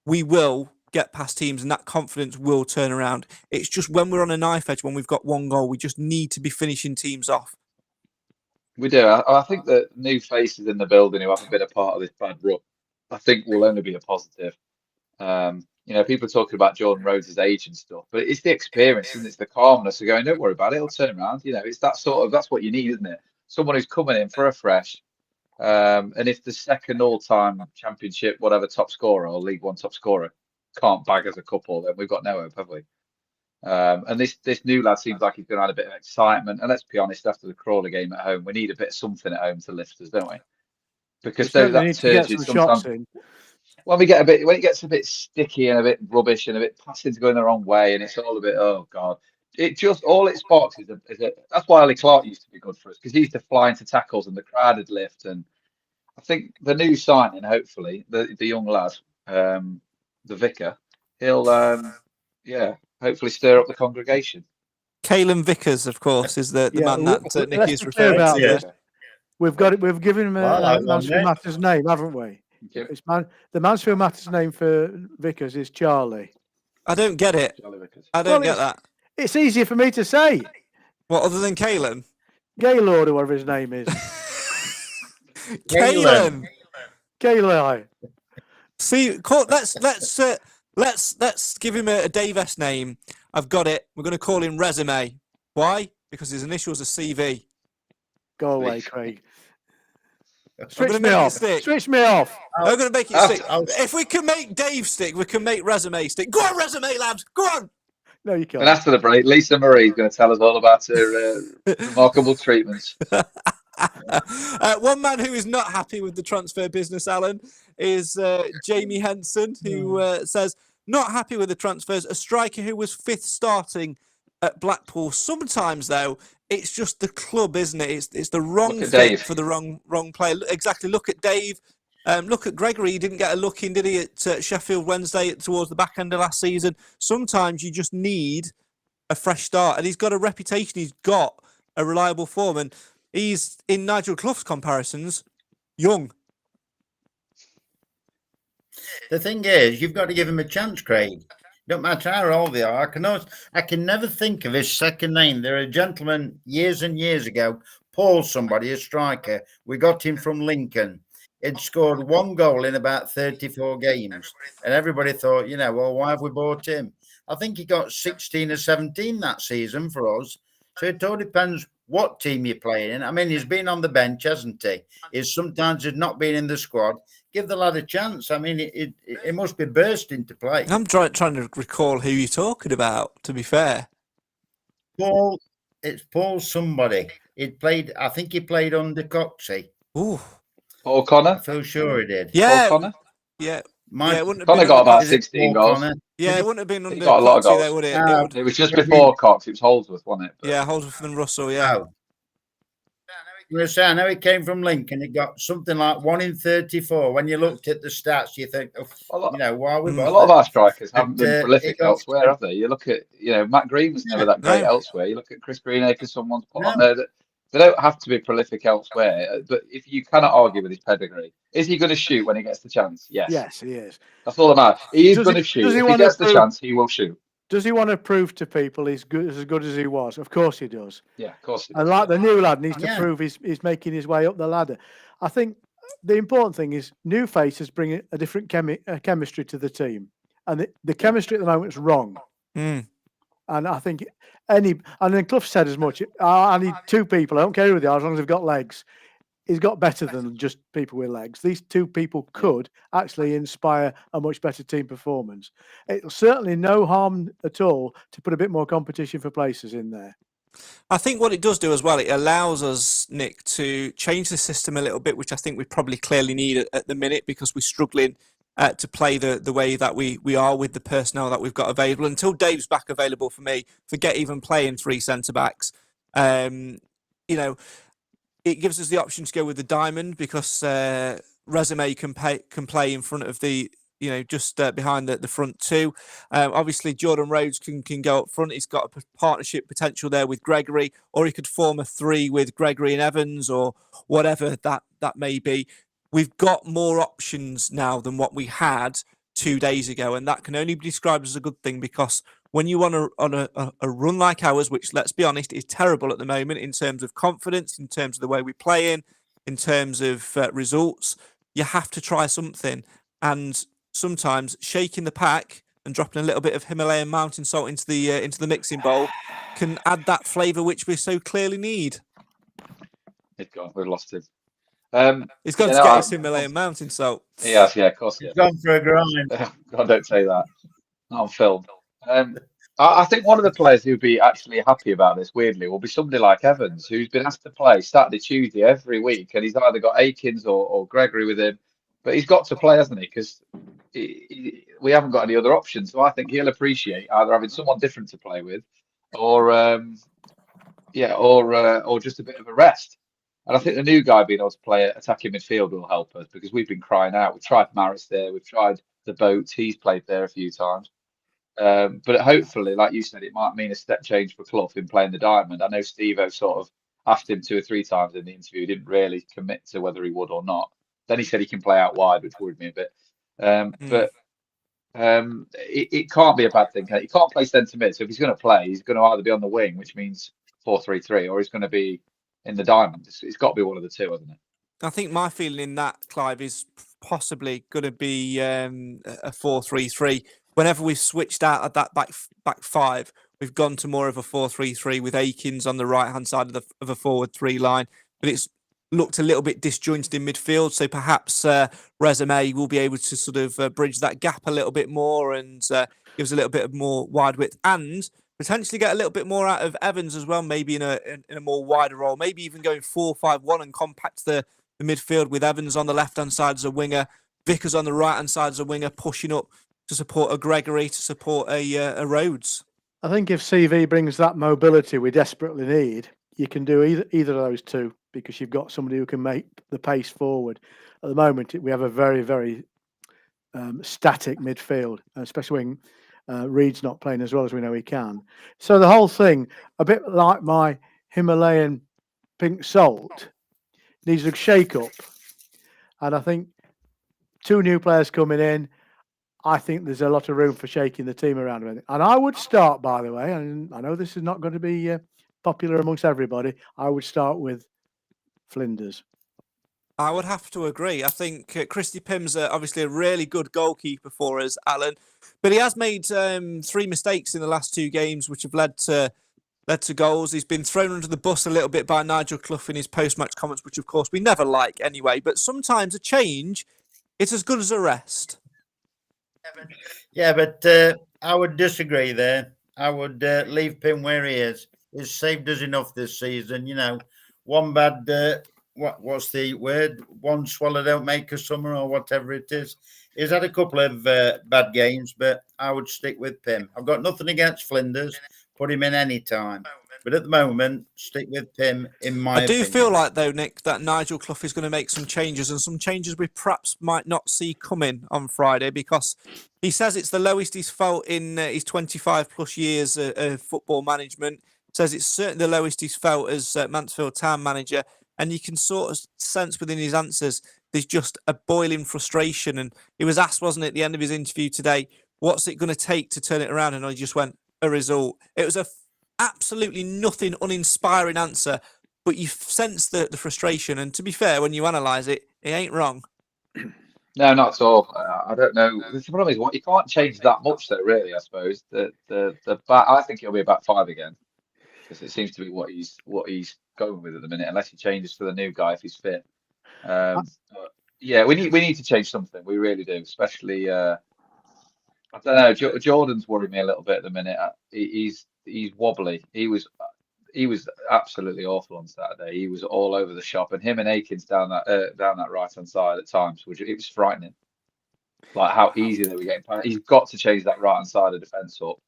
we will get past teams and that confidence will turn around. It's just when we're on a knife edge, when we've got 1 goal, we just need to be finishing teams off. We do. I think that new faces in the building who haven't been a part of this bad run, I think will only be a positive. People are talking about Jordan Rhodes' age and stuff, but it's the experience and it's the calmness of going, don't worry about it, it'll turn around. It's that's what you need, isn't it? Someone who's coming in for a fresh. And if the second all-time championship, whatever top scorer or League One top scorer can't bag us a couple, then we've got no hope, have we? And this new lad seems like he's going to add a bit of excitement. And let's be honest, after the Crawley game at home, we need a bit of something at home to lift us, don't we? Because that turgid sometimes. When it gets a bit sticky and a bit rubbish and a bit passing's going the wrong way, and it's all a bit, oh God. It just all it sparks is that's why Ali Clark used to be good for us, because he used to fly into tackles and the crowd would lift. And I think the new signing, hopefully, the young lad, the vicar, he'll hopefully stir up the congregation. Caelan Vickers, of course, is the man that Nicky is referring to. We've given him a Mansfield Matters name, haven't we? It's the Mansfield Matters name for Vickers is Charlie. I don't get it. I don't get that. It's easier for me to say. What, other than Caelan? Gaylord, or whatever his name is. Caelan. Caelan. See, let's give him a Dave S name. I've got it. We're going to call him Resume. Why? Because his initials are CV. Go away, Craig. Switch me off. Switch me off. I'm going to make it stick. If we can make Dave stick, we can make Resume stick. Go on, Resume, lads. Go on. No, you can't. And after the break, Lisa Marie is going to tell us all about her remarkable treatments. One man who is not happy with the transfer business, Alan, is Jamie Henson, who says, not happy with the transfers. A striker who was 5th starting at Blackpool. Sometimes, though, it's just the club, isn't it? It's the wrong fit for the wrong player. Exactly. Look at Dave. Look at Gregory. He didn't get a look in, did he, at Sheffield Wednesday towards the back end of last season? Sometimes you just need a fresh start. And he's got a reputation. He's got a reliable form. And he's, in Nigel Clough's comparisons, young. The thing is, you've got to give him a chance, Craig. Don't matter how old they are. I can never think of his second name. There are a gentleman years and years ago, Paul somebody, a striker. We got him from Lincoln. He'd scored 1 goal in about 34 games. And everybody thought, well, why have we bought him? I think he got 16 or 17 that season for us. So it all depends what team you're playing in. I mean, he's been on the bench, hasn't he? He's sometimes not been in the squad. Give the lad a chance. I mean, it must be bursting to play. I'm trying to recall who you're talking about, to be fair. It's Paul somebody. I think he played under Coxey. Ooh. Paul Connor? I feel sure he did. Yeah. Paul Connor? Yeah. Connor got about 16 goals. Connor? Yeah, it wouldn't have been under got a lot of Coxey, goals. though, would it? It was just before Cox. It was Holdsworth, wasn't it? But... Yeah, Holdsworth and Russell, yeah. Oh. I know he came from Lincoln. He got something like 1 in 34. When you looked at the stats, you think, why we a lot of our strikers haven't been prolific elsewhere, have they? You look at, Matt Green was never that great elsewhere. You look at Chris Greenacre, someone's put on there that they don't have to be prolific elsewhere. But if you cannot argue with his pedigree, is he going to shoot when he gets the chance? Yes. Yes, he is. That's all that matters. He is going to shoot. If he gets the chance, he will shoot. Does he want to prove to people he's as good as he was? Of course he does. Yeah, of course he does. And like the new lad needs to prove he's making his way up the ladder. I think the important thing is new faces bring a different chemistry to the team. and the chemistry at the moment is wrong. Mm. And I think and then Clough said as much. I need two people. I don't care who they are, as long as they've got legs. He's got better than just people with legs. These two people could actually inspire a much better team performance. It's certainly no harm at all to put a bit more competition for places in there. I think what it does do as well, it allows us, Nick, to change the system a little bit, which I think we probably clearly need at the minute, because we're struggling to play the way that we are with the personnel that we've got available. Until Dave's back available, for me, forget even playing three centre-backs. It gives us the option to go with the diamond, because Resume can play in front of the, just behind the front two. Obviously, Jordan Rhodes can go up front. He's got a partnership potential there with Gregory, or he could form a three with Gregory and Evans, or whatever that may be. We've got more options now than what we had 2 days ago, and that can only be described as a good thing, because when you want on a run like ours, which, let's be honest, is terrible at the moment in terms of confidence, in terms of the way we play in terms of results, you have to try something. And sometimes shaking the pack and dropping a little bit of Himalayan mountain salt into the mixing bowl can add that flavour which we so clearly need. He's gone. We've lost him. He's got to get his Himalayan mountain salt. Yes, of course. He's gone for a grind. God, don't say that. Not on film. I think one of the players who'd be actually happy about this, weirdly, will be somebody like Evans, who's been asked to play Saturday, Tuesday every week, and he's either got Akins or Gregory with him, but he's got to play, hasn't he? Because we haven't got any other options. So I think he'll appreciate either having someone different to play with, or just a bit of a rest. And I think the new guy being able to play attacking midfield will help us, because we've been crying out. We've tried Maris there, we've tried the boat. He's played there a few times. But hopefully, like you said, it might mean a step change for Clough in playing the diamond. I know Steve-O sort of asked him 2 or 3 times in the interview. He didn't really commit to whether he would or not. Then he said he can play out wide, which worried me a bit. But it can't be a bad thing. He can't play centre mid. So if he's going to play, he's going to either be on the wing, which means 4-3-3, or he's going to be in the diamond. It's got to be one of the two, hasn't it? I think my feeling in that, Clive, is possibly going to be a 4-3-3. Whenever we've switched out of that back five, we've gone to more of a 4-3-3 with Akins on the right-hand side of a forward 3 line. But it's looked a little bit disjointed in midfield, so perhaps Resume will be able to sort of bridge that gap a little bit more and give us a little bit of more wide width, and potentially get a little bit more out of Evans as well, maybe in a more wider role, maybe even going 4-5-1 and compact the midfield with Evans on the left-hand side as a winger, Vickers on the right-hand side as a winger, pushing up to support a Gregory, to support a Rhodes. I think if CV brings that mobility we desperately need, you can do either of those two, because you've got somebody who can make the pace forward. At the moment, we have a very, very static midfield, especially when Reed's not playing as well as we know he can. So the whole thing, a bit like my Himalayan pink salt, needs a shake-up. And I think 2 new players coming in, I think there's a lot of room for shaking the team around. And I would start, by the way, and I know this is not going to be popular amongst everybody, I would start with Flinders. I would have to agree. I think Christy Pym's obviously a really good goalkeeper for us, Alan, but he has made 3 mistakes in the last 2 games, which have led to goals. He's been thrown under the bus a little bit by Nigel Clough in his post-match comments, which of course we never like anyway. But sometimes a change, it's as good as a rest. Yeah, but I would disagree there. I would leave Pym where he is. He's saved us enough this season. One bad, what's the word? One swallow don't make a summer, or whatever it is. He's had a couple of bad games, but I would stick with Pym. I've got nothing against Flinders. Put him in any time. But at the moment, stick with Pym, in my opinion. I do feel like, though, Nick, that Nigel Clough is going to make some changes, and some changes we perhaps might not see coming on Friday, because he says it's the lowest he's felt in his 25-plus years of football management. Says it's certainly the lowest he's felt as Mansfield Town manager, and you can sort of sense within his answers there's just a boiling frustration. And he was asked, wasn't it, at the end of his interview today, what's it going to take to turn it around? And he just went, a result. It was a absolutely nothing uninspiring answer, but you sense the frustration. And to be fair, when you analyse it, he ain't wrong. No, not at all. I don't know. The problem is, what you can't change that much, though. Really, I suppose the back. I think it'll be a back five again because it seems to be what he's going with at the minute. Unless he changes for the new guy if he's fit. But yeah, we need to change something. We really do. Especially, I don't know. Jordan's worried me a little bit at the minute. He's wobbly. He was absolutely awful on Saturday. He was all over the shop, and him and Akins down that right hand side at times, which it was frightening. Like how easy they were getting past. He's got to change that right hand side of defence up.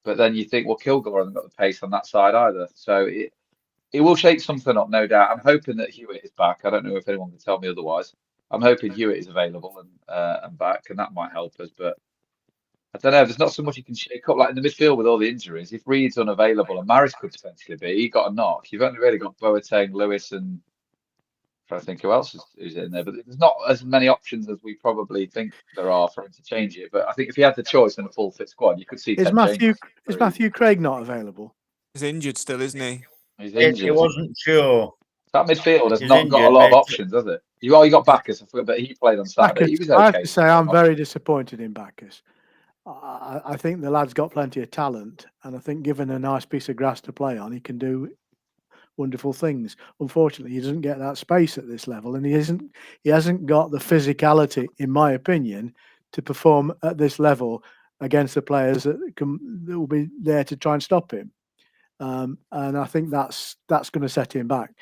But then you think, well, Kilgore hasn't got the pace on that side either. So it will shake something up, no doubt. I'm hoping that Hewitt is back. I don't know if anyone can tell me otherwise. I'm hoping Hewitt is available and back, and that might help us. But I don't know. There's not so much you can shake up. Like in the midfield with all the injuries, if Reed's unavailable and Maris could potentially be, he got a knock. You've only really got Boateng, Lewis, and I'm trying to think who else is in there. But there's not as many options as we probably think there are for him to change it. But I think if he had the choice in a full fit squad, you could see. Is Matthew Craig not available? He's injured still, isn't he? He's injured. It wasn't sure. That midfield has He's not got a injured, lot of mate. options, has it? You got Bacchus, but he played on Saturday. He was okay. I have to say, I'm very disappointed in Bacchus. I think the lad's got plenty of talent, and I think given a nice piece of grass to play on, he can do wonderful things. Unfortunately, he doesn't get that space at this level, and he hasn't got the physicality, in my opinion, to perform at this level against the players that will be there to try and stop him. And I think that's going to set him back.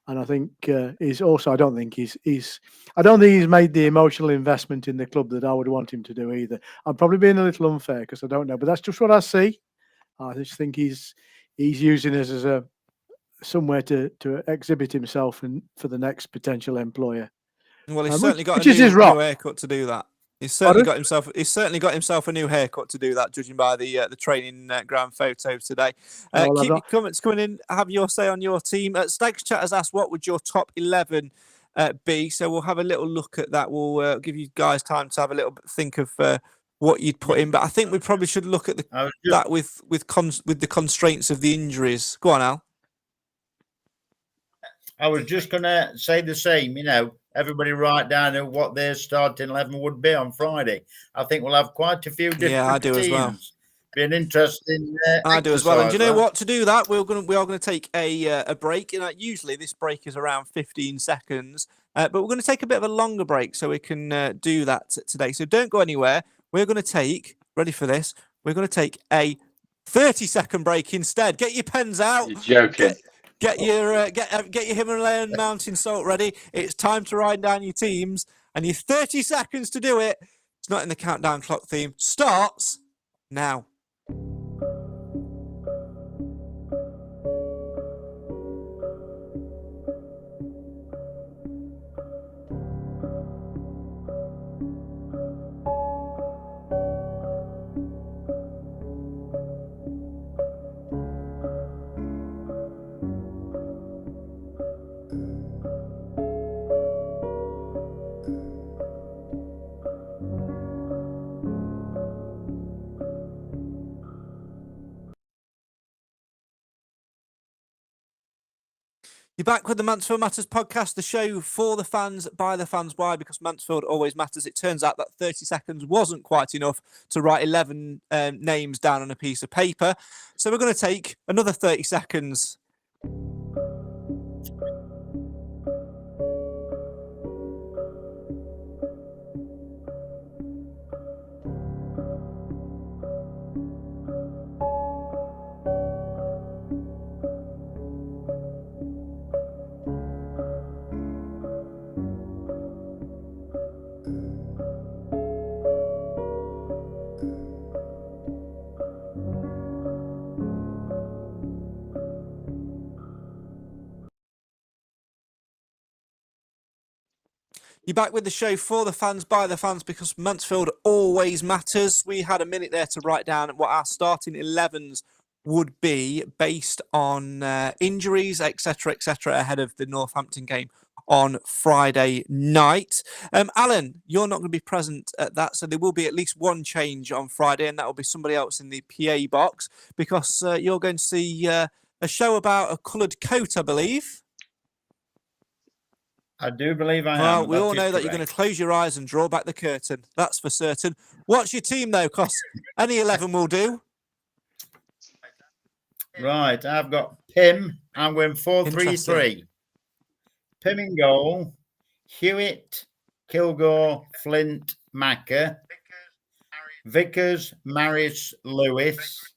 And I think he's also. I don't think he's made the emotional investment in the club that I would want him to do either. I'm probably being a little unfair because I don't know, but that's just what I see. I just think he's using us as a somewhere to exhibit himself and for the next potential employer. Well, he's certainly got which a is new his rock. haircut to do that. He's certainly got himself a new haircut to do that, judging by the training ground photo today. Keep your comments coming in. Have your say on your team. Stags Chat has asked, what would your top 11 be? So we'll have a little look at that. We'll give you guys time to have a little bit think of what you'd put in. But I think we probably should look at that with the constraints of the injuries. Go on, Al. I was just going to say the same, everybody write down what their starting 11 would be on Friday. I think we'll have quite a few different I do teams. as well. Be an interesting I do as well. And do you know what? To do that, we are going to take a break. Usually this break is around 15 seconds, but we're going to take a bit of a longer break so we can do that today. So don't go anywhere. We're going to take, ready for this, we're going to take a 30-second break instead. Get your pens out. You're joking. Get your Himalayan mountain salt ready. It's time to write down your teams, and your 30 seconds to do it. It's not in the countdown clock theme. Starts now. You're back with the Mansfield Matters podcast, the show for the fans, by the fans. Why? Because Mansfield always matters. It turns out that 30 seconds wasn't quite enough to write 11 names down on a piece of paper. So we're going to take another 30 seconds. You're back with the show for the fans, by the fans, because Mansfield always matters. We had a minute there to write down what our starting 11s would be based on injuries, etc., ahead of the Northampton game on Friday night. Alan, you're not going to be present at that, so there will be at least one change on Friday, and that will be somebody else in the PA box, because you're going to see a show about a coloured coat, I believe. I do believe I am. Well, we That all is know that you're correct. going to close your eyes and draw back the curtain. That's for certain. What's your team, though? Because any 11 will do. Right, I've got Pim. I'm going 4-3-3. Interesting. Pim in goal. Hewitt, Kilgore, Flint, Macker. Vickers, Maris, Lewis.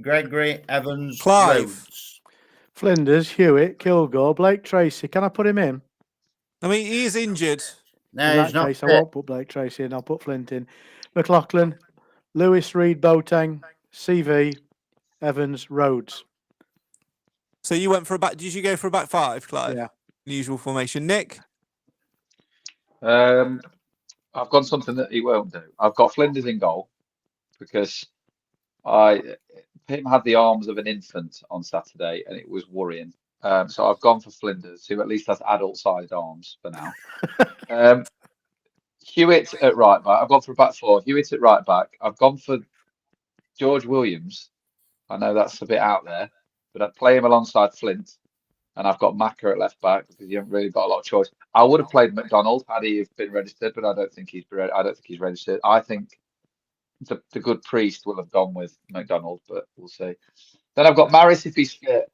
Gregory, Evans, Clive. Rhodes. Flinders, Hewitt, Kilgore, Blake Tracy. Can I put him in? I mean, he is injured. No, In he's that not case, I fit. won't put Blake Tracy in. I'll put Flint in. McLaughlin, Lewis, Reed, Boateng, CV, Evans, Rhodes. So you went for a back. Did you go for a back five, Clive? Yeah. Usual formation. Nick? I've gone something that he won't do. I've got Flinders in goal because Pim had the arms of an infant on Saturday and it was worrying. So I've gone for Flinders, who at least has adult-sized arms for now. Hewitt at right back. I've gone for a back four. Hewitt at right back. I've gone for George Williams. I know that's a bit out there, but I'd play him alongside Flint. And I've got Macker at left back because you haven't really got a lot of choice. I would have played McDonald had he been registered, but I don't think he's registered. I think the good priest will have gone with McDonald, but we'll see. Then I've got Maris if he's fit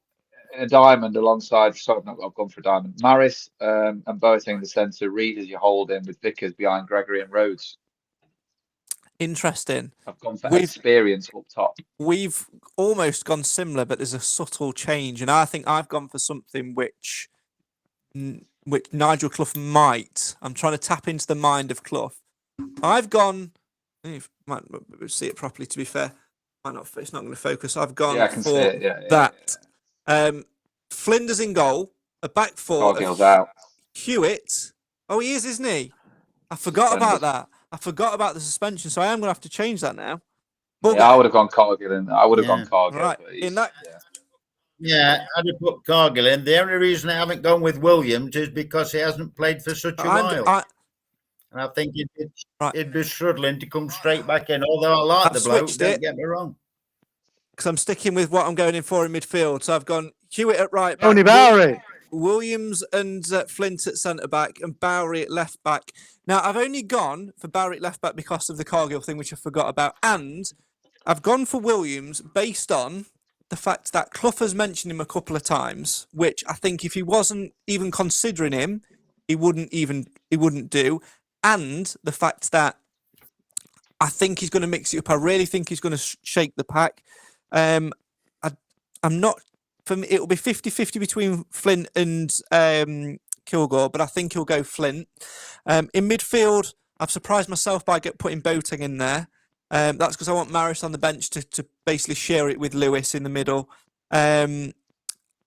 in a diamond alongside. Sorry, I've gone for a diamond. Maris and Boateng in the centre. Reed as you hold in with Vickers behind Gregory and Rhodes. Interesting. I've gone for experience up top. We've almost gone similar, but there's a subtle change, and I think I've gone for something which Nigel Clough might. I'm trying to tap into the mind of Clough. I've gone. You might see it properly. To be fair, might not. It's not going to focus. I've gone I can for see it. Yeah, that. Flinders in goal, a back four. Cargill's out. Hewitt. Oh, he is, isn't he? I forgot about that. I forgot about the suspension, so I am going to have to change that now. Yeah, I would have gone Cargill in. I would have gone Cargill. Right. But In that, Yeah, I'd have put Cargill in. The only reason I haven't gone with Williams is because he hasn't played for such a while. And I think he'd be struggling to come straight back in. Although I like the bloke, don't get me wrong. Because I'm sticking with what I'm going in for in midfield. So I've gone Hewitt at right back. Tony Bowery. Williams and Flint at centre back and Bowery at left back. Now, I've only gone for Bowery at left back because of the Cargill thing, which I forgot about. And I've gone for Williams based on the fact that Clough has mentioned him a couple of times, which I think if he wasn't even considering him, he wouldn't do. And the fact that I think he's going to mix it up. I really think he's going to shake the pack. I'm not. For me, it'll be 50-50 between Flint and Kilgore, but I think he'll go Flint. In midfield, I've surprised myself by putting Boateng in there. That's because I want Maris on the bench to basically share it with Lewis in the middle. And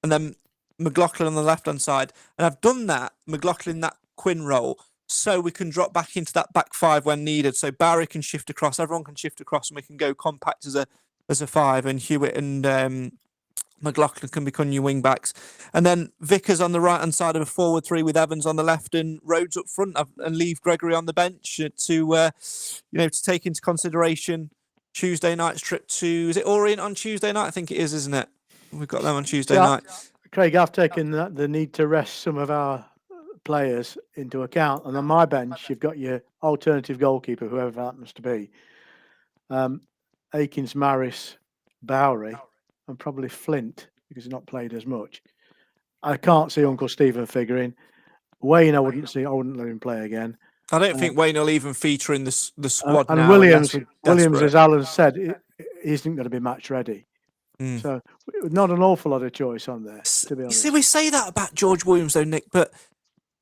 then McLaughlin on the left-hand side. And I've done that, McLaughlin, that Quinn role, so we can drop back into that back five when needed. So Barry can shift across, everyone can shift across, and we can go compact as a five, and Hewitt and McLaughlin can become new wing backs. And then Vickers on the right hand side of a forward three with Evans on the left and Rhodes up front, and leave Gregory on the bench to take into consideration Tuesday night's trip to, is it Orient on Tuesday night? I think it is, isn't it? We've got them on Tuesday night. Craig, I've taken the need to rest some of our players into account. And on my bench, you've got your alternative goalkeeper, whoever that happens to be. Akins, Maris, Bowery, and probably Flint, because he's not played as much. I can't see Uncle Stephen figuring. Wayne, I wouldn't let him play again. I don't think Wayne will even feature in the squad and now. Williams, as Alan said, he isn't going to be match ready. So not an awful lot of choice on there, to be honest. You see, we say that about George Williams, though, Nick, but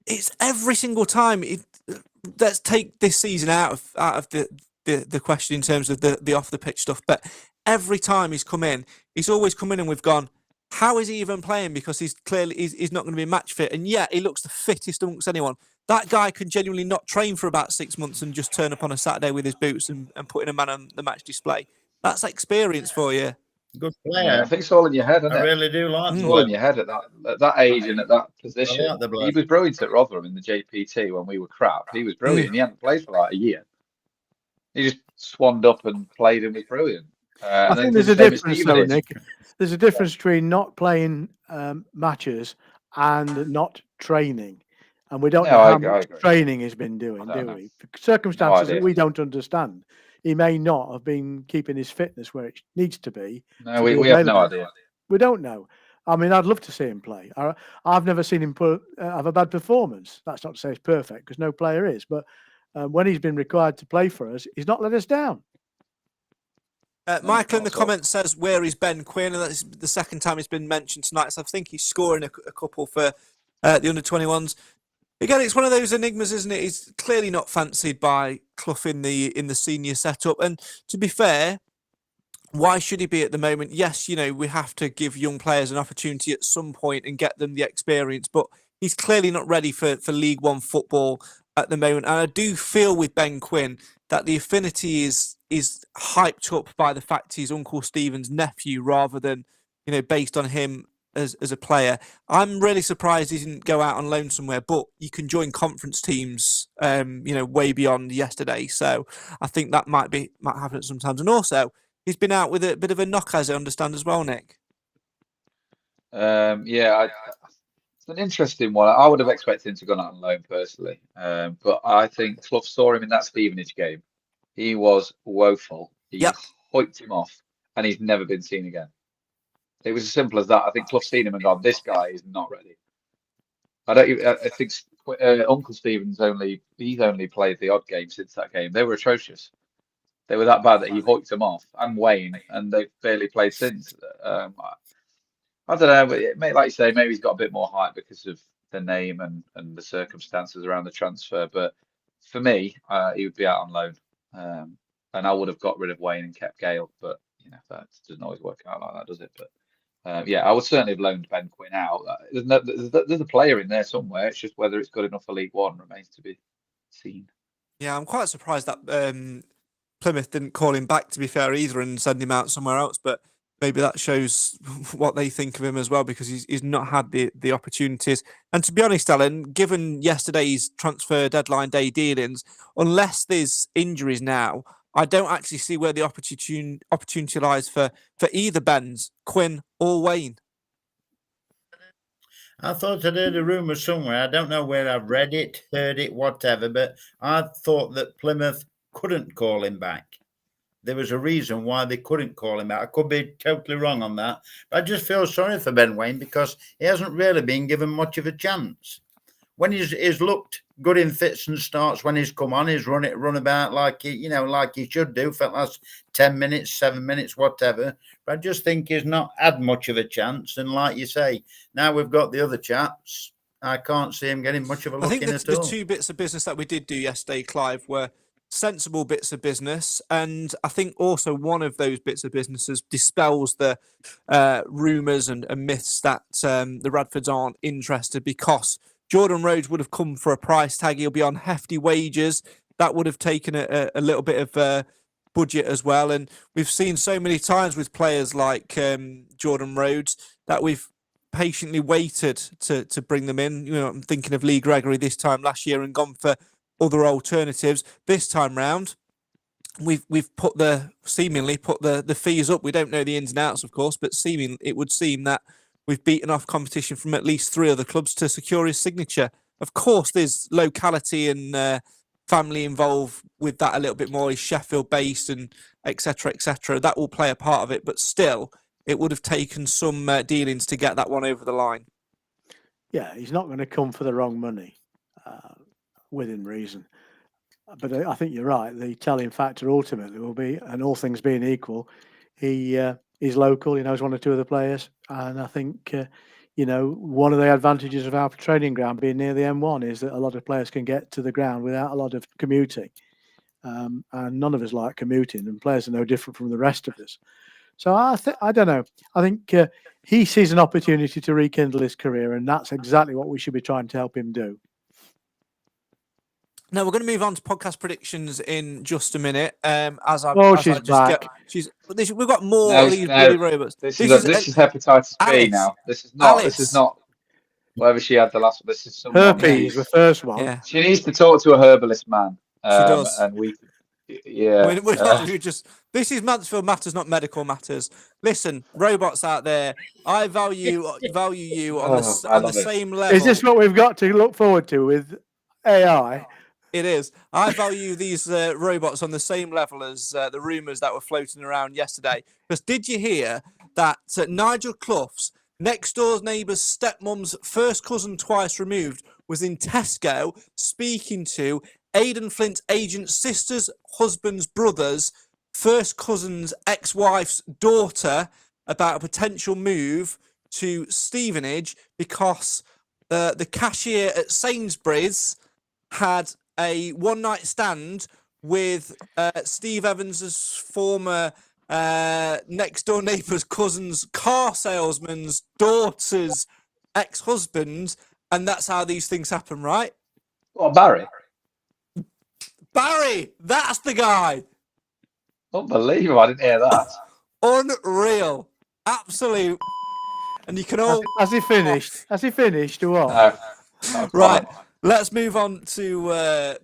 it's every single time. Let's take this season out of the question in terms of the off the pitch stuff, but every time he's come in, he's always come in and we've gone, how is he even playing? Because he's not going to be match fit, and yet he looks the fittest amongst anyone. That guy can genuinely not train for about 6 months and just turn up on a Saturday with his boots and putting a man on the match display. That's experience for you. Good player. Yeah, I think it's all in your head, isn't it? I really do like It's all in your head at that age and at that position. He was brilliant at Rotherham in the JPT when we were crap. He was brilliant. He hadn't played for like a year. He just swanned up and played and was brilliant. I think there's a difference, though, Nick. There's a difference between not playing matches and not training. And we don't No, know I how agree. much training he's been doing, I don't do know. we? For circumstances that idea. we don't understand. He may not have been keeping his fitness where it needs to be. No, we have no idea. We don't know. I mean, I'd love to see him play. I've never seen him have a bad performance. That's not to say it's perfect, because no player is. But when he's been required to play for us, he's not let us down. Michael in the comments says, where is Ben Quinn? And that's the second time he's been mentioned tonight. So I think he's scoring a couple for the under-21s. Again, it's one of those enigmas, isn't it? He's clearly not fancied by Clough in the senior setup. And to be fair, why should he be at the moment? Yes, we have to give young players an opportunity at some point and get them the experience, but he's clearly not ready for League One football at the moment. And I do feel with Ben Quinn that the affinity is hyped up by the fact he's Uncle Stephen's nephew rather than, based on him as a player. I'm really surprised he didn't go out on loan somewhere, but you can join conference teams, way beyond yesterday. So I think that might happen sometimes. And also, he's been out with a bit of a knock, as I understand as well, Nick. It's an interesting one. I would have expected him to go out on loan personally, but I think Clough saw him in that Stevenage game. He was woeful. He hoiked him off, and he's never been seen again. It was as simple as that. I think Clough's seen him and gone, "This guy is not ready." I think Uncle Stephen's only played the odd game since that game. They were atrocious. They were that bad that he hoiked them off, and Wayne, and they've barely played since. I don't know, but like you say, maybe he's got a bit more hype because of the name and the circumstances around the transfer. But for me, he would be out on loan, and I would have got rid of Wayne and kept Gale. But that doesn't always work out like that, does it? But I would certainly have loaned Ben Quinn out. There's a player in there somewhere. It's just whether it's good enough for League One remains to be seen. Yeah, I'm quite surprised that Plymouth didn't call him back, to be fair, either, and send him out somewhere else. But maybe that shows what they think of him as well, because he's not had the opportunities. And to be honest, Alan, given yesterday's transfer deadline day dealings, unless there's injuries now, I don't actually see where the opportunity lies for either Benz, Quinn or Wayne. I thought I'd heard a rumour somewhere. I don't know where I've read it, heard it, whatever, but I thought that Plymouth couldn't call him back. There was a reason why they couldn't call him back. I could be totally wrong on that. But I just feel sorry for Ben Wayne because he hasn't really been given much of a chance. When he's looked good in fits and starts, when he's come on, he's run about like he should do for the last 10 minutes, 7 minutes, whatever. But I just think he's not had much of a chance. And like you say, now we've got the other chaps. I can't see him getting much of a look in at all. The two bits of business that we did do yesterday, Clive, were sensible bits of business, and I think also one of those bits of businesses dispels the rumours and myths that the Radfords aren't interested, because Jordan Rhodes would have come for a price tag. He'll be on hefty wages. That would have taken a little bit of budget as well. And we've seen so many times with players like Jordan Rhodes that we've patiently waited to bring them in. I'm thinking of Lee Gregory this time last year and gone for other alternatives. This time round, we've seemingly put the fees up. We don't know the ins and outs, of course, but it would seem that we've beaten off competition from at least 3 other clubs to secure his signature. Of course, there's locality and family involved with that a little bit more. He's Sheffield-based and et cetera, et cetera. That will play a part of it, but still, it would have taken some dealings to get that one over the line. Yeah, he's not going to come for the wrong money, within reason. But I think you're right. The telling factor ultimately will be, and all things being equal, he's local. He knows 1 or 2 of the players, and I think one of the advantages of our training ground being near the M1 is that a lot of players can get to the ground without a lot of commuting, and none of us like commuting, and players are no different from the rest of us. So I don't know. I think he sees an opportunity to rekindle his career, and that's exactly what we should be trying to help him do. Now we're going to move on to podcast predictions in just a minute. She's back. We've got more of these bloody robots. This is hepatitis B Alice. now. This is not whatever she had the last one. This is herpes, the first one. Yeah. She needs to talk to a herbalist man. She does. And we Yeah. This is Mansfield Matters, not medical matters. Listen, robots out there, I value you on the same level. Is this what we've got to look forward to with AI? It is. I value these robots on the same level as the rumours that were floating around yesterday. Because did you hear that Nigel Clough's next door neighbour's stepmom's first cousin twice removed was in Tesco speaking to Aidan Flint's agent's sister's husband's brother's first cousin's ex-wife's daughter about a potential move to Stevenage because the cashier at Sainsbury's had a one-night stand with Steve Evans's former next-door neighbour's cousin's car salesman's daughter's ex-husband, and that's how these things happen, right? Well, Barry, that's the guy. Unbelievable! I didn't hear that. Unreal, absolute. And you can all. Has he finished? Has he finished or what? No, Right. Let's move on to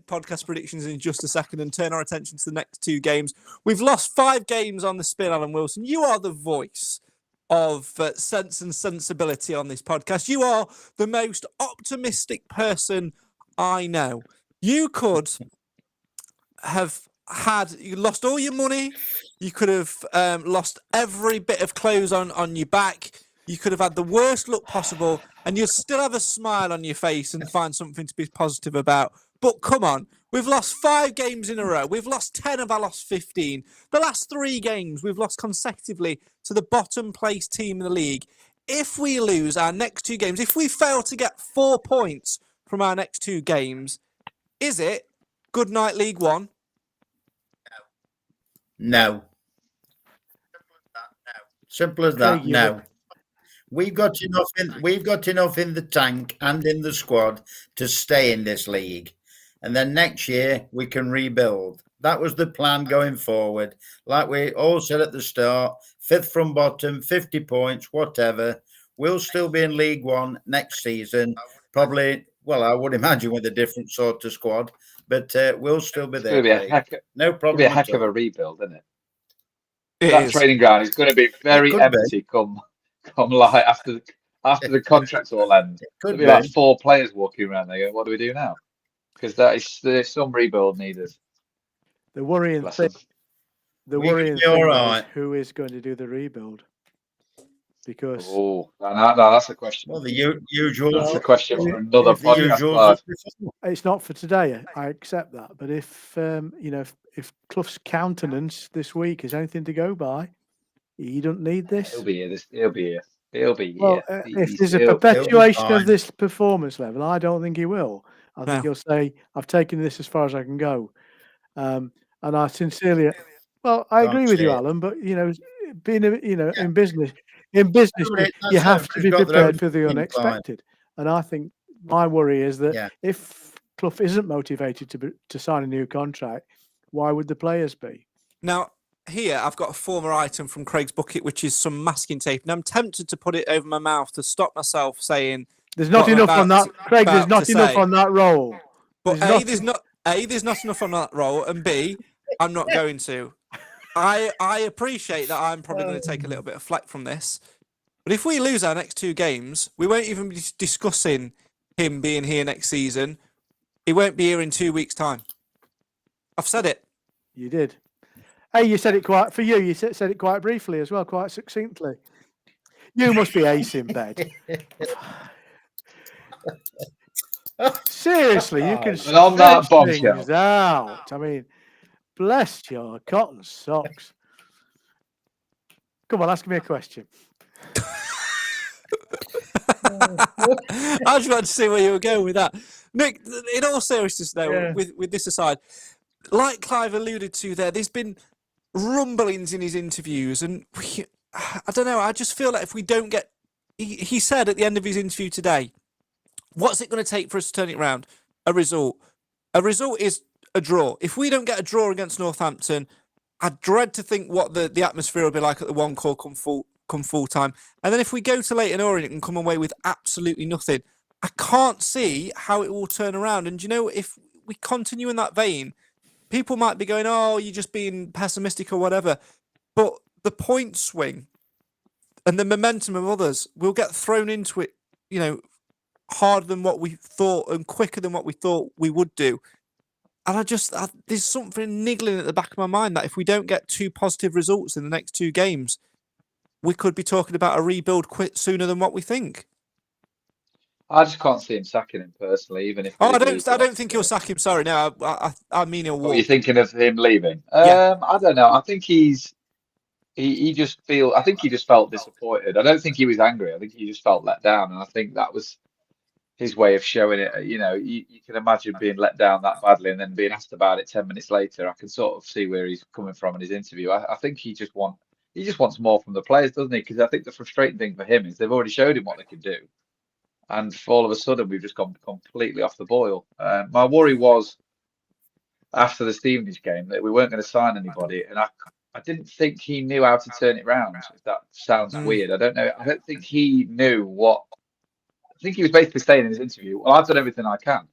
podcast predictions in just a second and turn our attention to the next two games. We've lost 5 games on the spin, Alan Wilson. You are the voice of sense and sensibility on this podcast. You are the most optimistic person I know. You could have you lost all your money. You could have lost every bit of clothes on your back. You could have had the worst look possible, and you'll still have a smile on your face and find something to be positive about. But come on, we've lost 5 games in a row. We've lost 10 of our last 15. The last 3 games we've lost consecutively to the bottom place team in the league. If we lose our next 2 games, if we fail to get 4 points from our next 2 games, is it good night League One? No. Simple as that. No. We've got enough in the tank and in the squad to stay in this league. And then next year we can rebuild. That was the plan going forward. Like we all said at the start, 5th from bottom, 50 points, whatever. We'll still be in League One next season. Probably, well, I would imagine with a different sort of squad, but we'll still be there. No problem. It'll be a heck of a rebuild, isn't it? It that is. Training ground is going to be very empty come like after the contracts all end. There'll be like 4 players walking around there going, what do we do now? Because there's some rebuild needed. The worrying thing is who is going to do the rebuild? Because no, that's a question. Well, the usual. That's a question for another podcast. It's not for today. I accept that. But if if Clough's countenance this week is anything to go by, he doesn't need this. He'll be here. Well, if there's a perpetuation of this performance level, I don't think he will. I think he'll say, "I've taken this as far as I can go," and I sincerely. Well, I agree with you, Alan. But being in business, you have to be prepared for the unexpected. And I think my worry is that if Clough isn't motivated to sign a new contract, why would the players be? Now, here I've got a former item from Craig's bucket, which is some masking tape, and I'm tempted to put it over my mouth to stop myself saying there's not enough on that. Craig, there's not enough on that roll. But there's not enough on that roll, and B, I'm not going to. I appreciate that I'm probably going to take a little bit of flack from this, but if we lose our next 2 games, we won't even be discussing him being here next season. He won't be here in 2 weeks' time. I've said it. You did. Hey, you said it quite for you. You said it quite briefly as well, quite succinctly. You must be ace in bed. Seriously, you can and on that things out. I mean, bless your cotton socks. Come on, ask me a question. I just wanted to see where you were going with that. Nick, in all seriousness though, with this aside, like Clive alluded to there's been rumblings in his interviews, and I don't know, I just feel like if we don't get, he said at the end of his interview today, what's it going to take for us to turn it around? A result. A result is a draw. If we don't get a draw against Northampton, I dread to think what the atmosphere will be like at the one call come full time. And then if we go to Leyton Orient and come away with absolutely nothing, I can't see how it will turn around. And if we continue in that vein, people might be going, "Oh, you're just being pessimistic or whatever," but the point swing and the momentum of others will get thrown into it, harder than what we thought and quicker than what we thought we would do. And there's something niggling at the back of my mind that if we don't get 2 positive results in the next 2 games, we could be talking about a rebuild quit sooner than what we think. I just can't see him sacking him personally, even if. I don't think he'll sack him. Sorry, no, I mean he'll walk. Oh, you're thinking of him leaving? Yeah. I don't know. I think he just felt disappointed. I don't think he was angry. I think he just felt let down, and I think that was his way of showing it. You can imagine being let down that badly and then being asked about it 10 minutes later. I can sort of see where he's coming from in his interview. I think he just wants more from the players, doesn't he? Because I think the frustrating thing for him is they've already showed him what they can do, and all of a sudden we've just gone completely off the boil. My worry was after the Stevenage game that we weren't going to sign anybody, and I didn't think he knew how to turn it round. If that sounds weird, I don't know. I don't think he knew what. I think he was basically saying in his interview, "Well, I've done everything I can.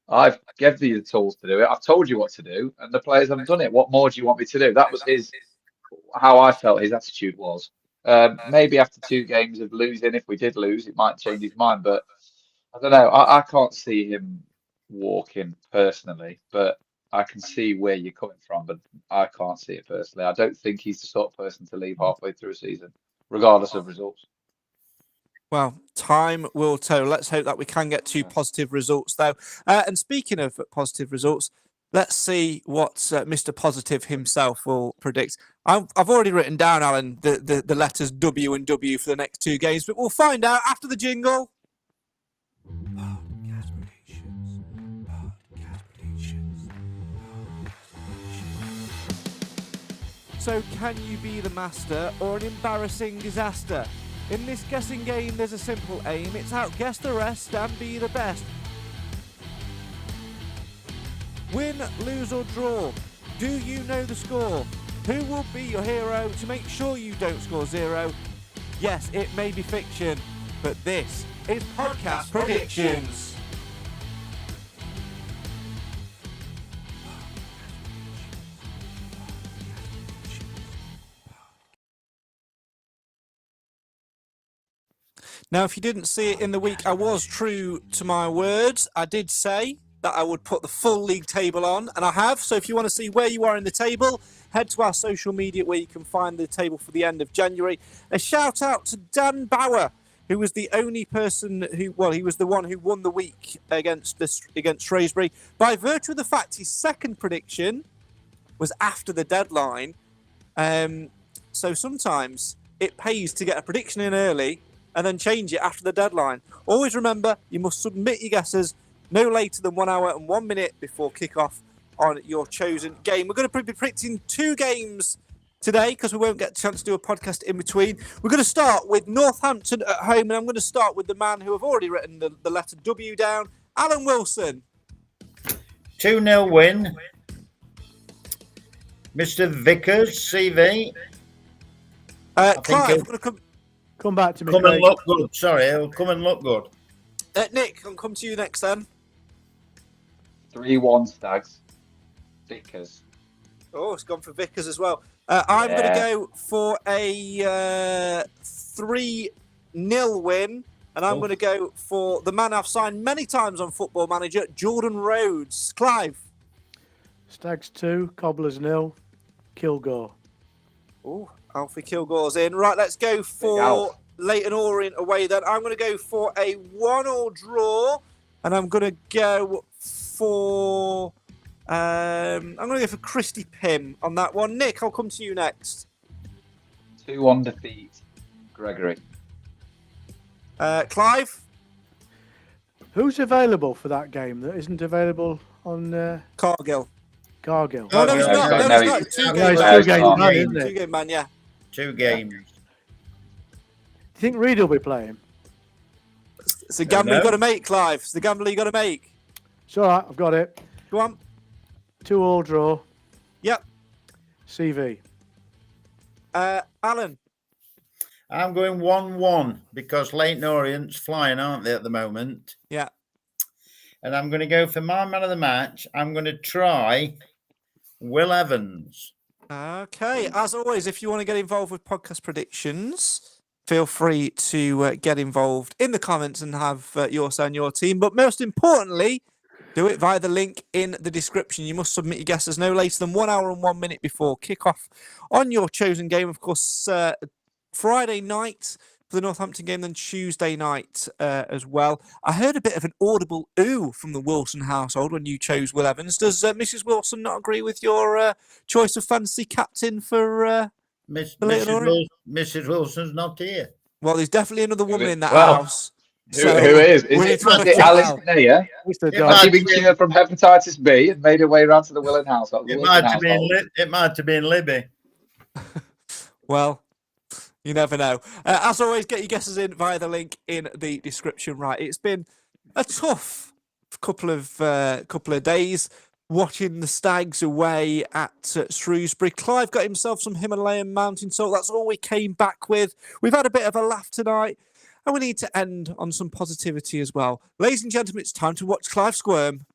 I've given you the tools to do it. I've told you what to do, and the players haven't done it. What more do you want me to do?" That was how I felt his attitude was. Maybe after 2 games of losing, if we did lose, it might change his mind. But I don't know. I can't see him walking personally, but I can see where you're coming from. But I can't see it personally. I don't think he's the sort of person to leave halfway through a season, regardless of results. Well, time will tell. Let's hope that we can get 2 positive results, though. And speaking of positive results, let's see what Mr. Positive himself will predict. I've already written down, Alan, the letters W and W for the next 2 games, but we'll find out after the jingle. So, can you be the master or an embarrassing disaster? In this guessing game, there's a simple aim. It's outguess the rest and be the best. Win, lose or draw. Do you know the score? Who will be your hero to make sure you don't score 0? Yes, it may be fiction, but this is Podcast Predictions. Now, if you didn't see it in the week, I was true to my words. I did say that I would put the full league table on, and I have. So if you want to see where you are in the table, head to our social media where you can find the table for the end of January. A shout out to Dan Bauer, who was the only person he was the one who won the week against Shrewsbury by virtue of the fact his second prediction was after the deadline. So sometimes it pays to get a prediction in early and then change it after the deadline. Always remember, you must submit your guesses no later than 1 hour and 1 minute before kick-off on your chosen game. We're going to be predicting 2 games today because we won't get a chance to do a podcast in between. We're going to start with Northampton at home, and I'm going to start with the man who have already written the letter W down, Alan Wilson. 2-0 win. Mr. Vickers, CV. Clive, I'm going to come back to me. Come and look good. Sorry, it'll come and look good. Nick, I'll come to you next then. 3-1 Stags. Vickers. Oh, it's gone for Vickers as well. I'm going to go for a 3-0 win, and I'm going to go for the man I've signed many times on Football Manager, Jordan Rhodes. Clive. Stags 2, Cobblers 0, Kilgore. Oh, Alfie Kilgore's in. Right, let's go for Leighton Orient away then. I'm going to go for a 1-1 draw, and I'm going to go for Christy Pym on that one. Nick, I'll come to you next. 2-1 defeat, Gregory. Clive? Who's available for that game that isn't available on Cargill. Cargill? Oh, no, he's not. No, No, he's not. Two games, man, isn't it? 2-game man, yeah. 2 games. Do you think Reed will be playing? It's the gamble you've got to make, Clive. It's the gamble you've got to make. It's all right, I've got it. Go on. 2-2 draw. Yep. CV. Alan. I'm going 1-1 because Leighton Orient's flying, aren't they, at the moment? Yeah. And I'm going to go for my man of the match. I'm going to try Will Evans. Okay, as always, if you want to get involved with podcast predictions, feel free to get involved in the comments and have your say on your team. But most importantly, do it via the link in the description. You must submit your guesses no later than 1 hour and 1 minute before kickoff on your chosen game. Of course, Friday night for the Northampton game, then Tuesday night as well. I heard a bit of an audible ooh from the Wilson household when you chose Will Evans. Does Mrs. Wilson not agree with your choice of fantasy captain for Mrs. Wilson's not here. Well, there's definitely another woman in that Well, house. Who is? Is it Alice Mayer? Has she been cured from hepatitis B and made her way around to the Willen household? It might have been Libby. Well, you never know. As always, get your guesses in via the link in the description. Right, it's been a tough couple of days watching the Stags away at Shrewsbury. Clive got himself some Himalayan mountain salt. That's all we came back with. We've had a bit of a laugh tonight, and we need to end on some positivity as well. Ladies and gentlemen, it's time to watch Clive squirm.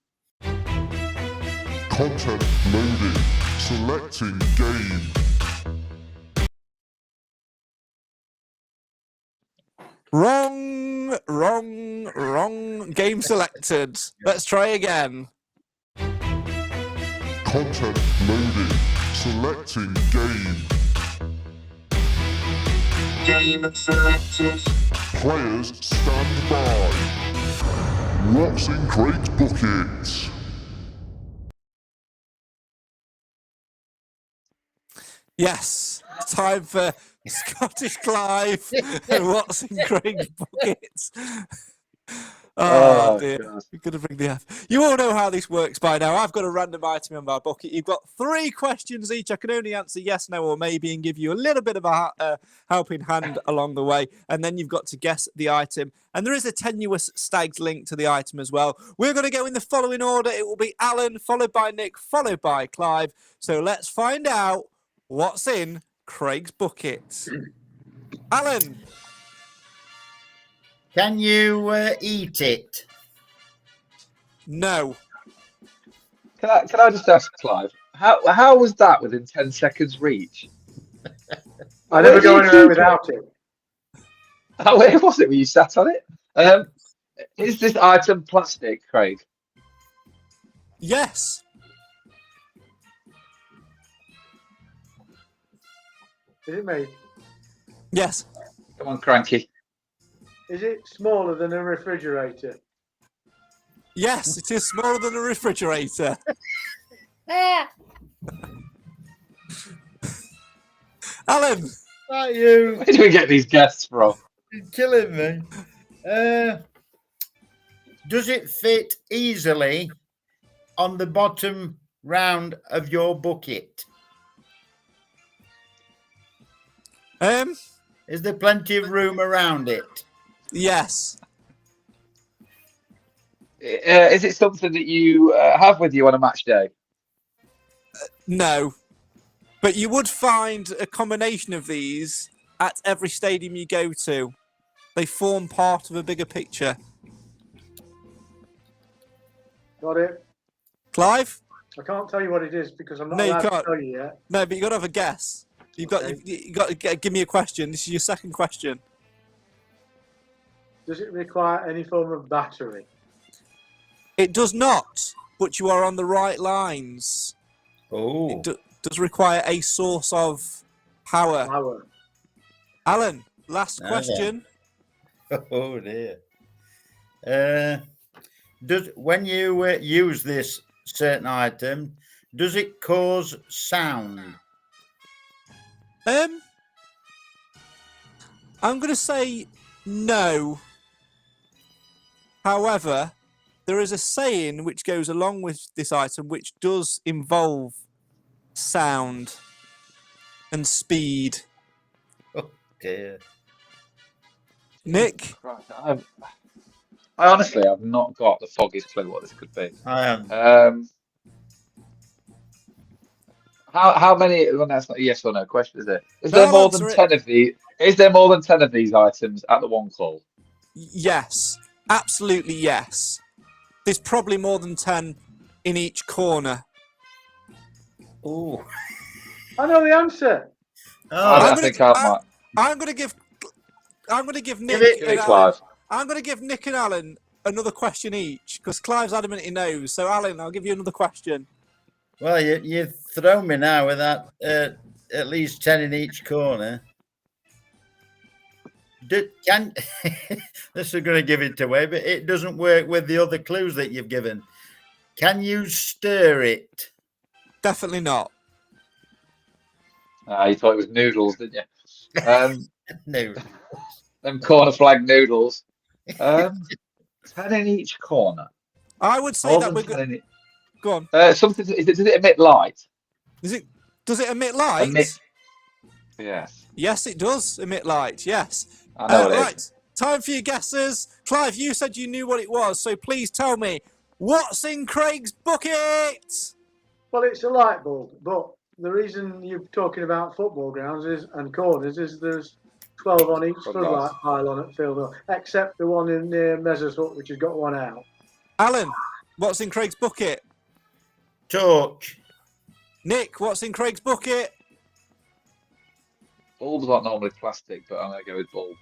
Content loading. Selecting game. Wrong. Game selected. Let's try again. Content loading. Selecting game. Game selected. Players stand by. What's in Craig's bucket? Yes, time for Scottish Clive and what's in Craig's bucket. Oh dear, we're going to bring the F. You all know how this works by now. I've got a random item in my bucket. You've got 3 questions each. I can only answer yes, no, or maybe and give you a little bit of a helping hand along the way. And then you've got to guess the item. And there is a tenuous Stags link to the item as well. We're going to go in the following order. It will be Alan, followed by Nick, followed by Clive. So let's find out what's in Craig's bucket. Alan. Can you eat it? No. Can I just ask Clive, how was that within 10 seconds reach? I never go anywhere without it. Oh, where was it when you sat on it? Is this item plastic, Craig? Yes. Is it me? Yes. Come on, Cranky. Is it smaller than a refrigerator? Yes, it is smaller than a refrigerator. Alan. Not you. Where do we get these guests from? You're killing me. Does it fit easily on the bottom round of your bucket? Is there plenty of room around it? Yes. Is it something that you have with you on a match day? No. But you would find a combination of these at every stadium you go to. They form part of a bigger picture. Got it. Clive? I can't tell you what it is because I'm not No, you allowed to can't. tell you yet. No, but you got to have a guess. You got to give me a question. This is your second question. Does it require any form of battery? It does not, but you are on the right lines. Oh. It does require a source of power. Alan, last question. Oh dear. When you use this certain item, does it cause sound? I'm going to say no. However, there is a saying which goes along with this item which does involve sound and speed. Oh dear. Nick? I honestly have not got the foggiest clue what this could be. I am. How many? Well, that's not a yes or no question, is it? Is there more than 10 of these? Is there more than 10 of these items at the one call? Yes, absolutely yes. There's probably more than 10 in each corner. Oh, I know the answer. I oh think I might. I'm going to give Nick. it- Give it, and Clive. I'm going to give Nick and Alan another question each because Clive's adamant he knows. So, Alan, I'll give you another question. well, you throw me now with that at least 10 in each corner. This is going to give it away, but it doesn't work with the other clues that you've given. Can you stir it? Definitely not. You thought it was noodles, didn't you? No. Them corner flag noodles. 10 in each corner. I would say More that than we're 10 going. in Go on. something. Does it emit light? Does it emit light? Yes. Yes, it does emit light. Yes. I know what it is. Right. Time for your guesses. Clive, you said you knew what it was, so please tell me what's in Craig's bucket. Well, it's a light bulb, but the reason you're talking about football grounds and corners is there's 12 on each floodlight pylon at Field, except the one in near Mezzer's Hut, which has got one out. Alan, what's in Craig's bucket? Torch. Nick, what's in Craig's bucket? Bulbs aren't normally plastic, but I'm going to go with bulb.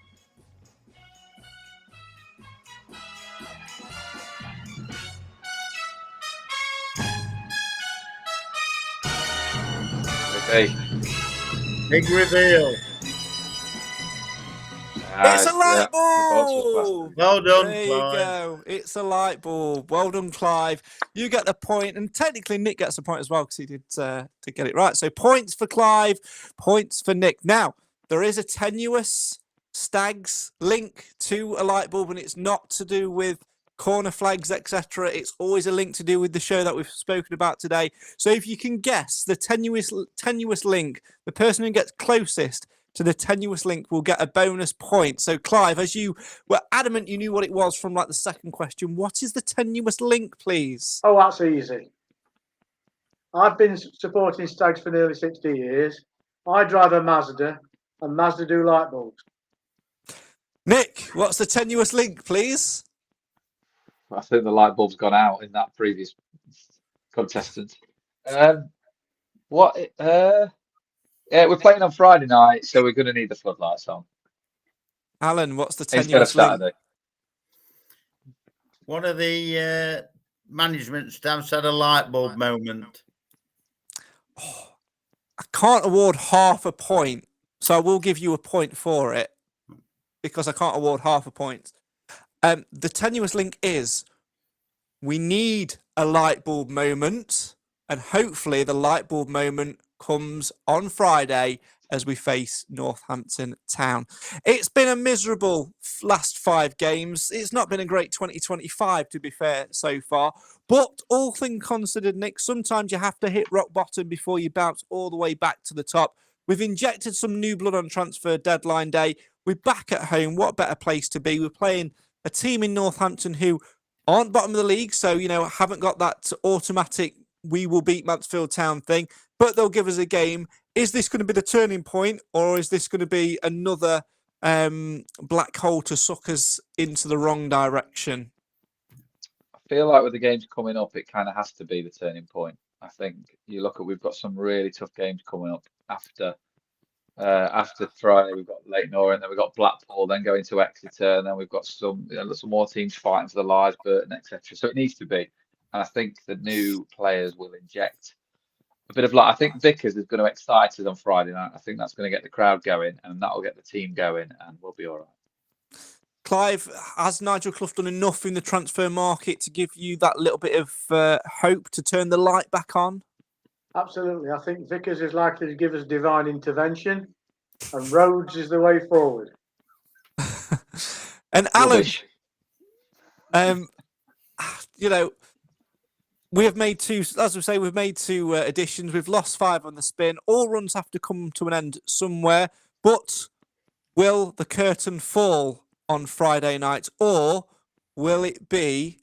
Okay. Big reveal. It's a light bulb. Well done, There you Clive. go. It's a light bulb. Well done, Clive. You get the point, and technically Nick gets a point as well because he did to get it right. So points for Clive, points for Nick. Now there is a tenuous Stags link to a light bulb, and it's not to do with corner flags, etc. It's always a link to do with the show that we've spoken about today. So if you can guess the tenuous link, the person who gets closest to the tenuous link will get a bonus point. So Clive, as you were adamant you knew what it was from like the second question, what is the tenuous link, please? Oh, that's easy. I've been supporting Stags for nearly 60 years. I drive a Mazda, and Mazda do light bulbs. Nick, what's the tenuous link, please? I think the light bulb's gone out in that previous contestant. Yeah, we're playing on Friday night, so we're going to need the floodlights on Alan, what's the instead of tenuous link? Saturday. One of the management staff's had a light bulb moment. I can't award half a point, so I will give you a point for it because I can't award half a point. The tenuous link is we need a light bulb moment, and hopefully the light bulb moment comes on Friday as we face Northampton Town. It's been a miserable last 5 games. It's not been a great 2025, to be fair, so far. But all things considered, Nick, sometimes you have to hit rock bottom before you bounce all the way back to the top. We've injected some new blood on transfer deadline day. We're back at home. What better place to be? We're playing a team in Northampton who aren't bottom of the league, so, haven't got that automatic we will beat Mansfield Town thing, but they'll give us a game. Is this going to be the turning point, or is this going to be another black hole to suck us into the wrong direction? I feel like with the games coming up, it kind of has to be the turning point. I think you look at, we've got some really tough games coming up after Friday. We've got Leighton Orient, then we've got Blackpool, then going to Exeter, and then we've got some more teams fighting for the lives, Burton, etc. So it needs to be. And I think the new players will inject a bit of light. I think Vickers is going to excite us on Friday night. I think that's going to get the crowd going, and that will get the team going, and we'll be all right. Clive, has Nigel Clough done enough in the transfer market to give you that little bit of hope to turn the light back on? Absolutely. I think Vickers is likely to give us divine intervention, and Rhodes is the way forward. And Alan, Rubbish. we have made two, as we say, we've made 2 additions. We've lost 5 on the spin. All runs have to come to an end somewhere. But will the curtain fall on Friday night, or will it be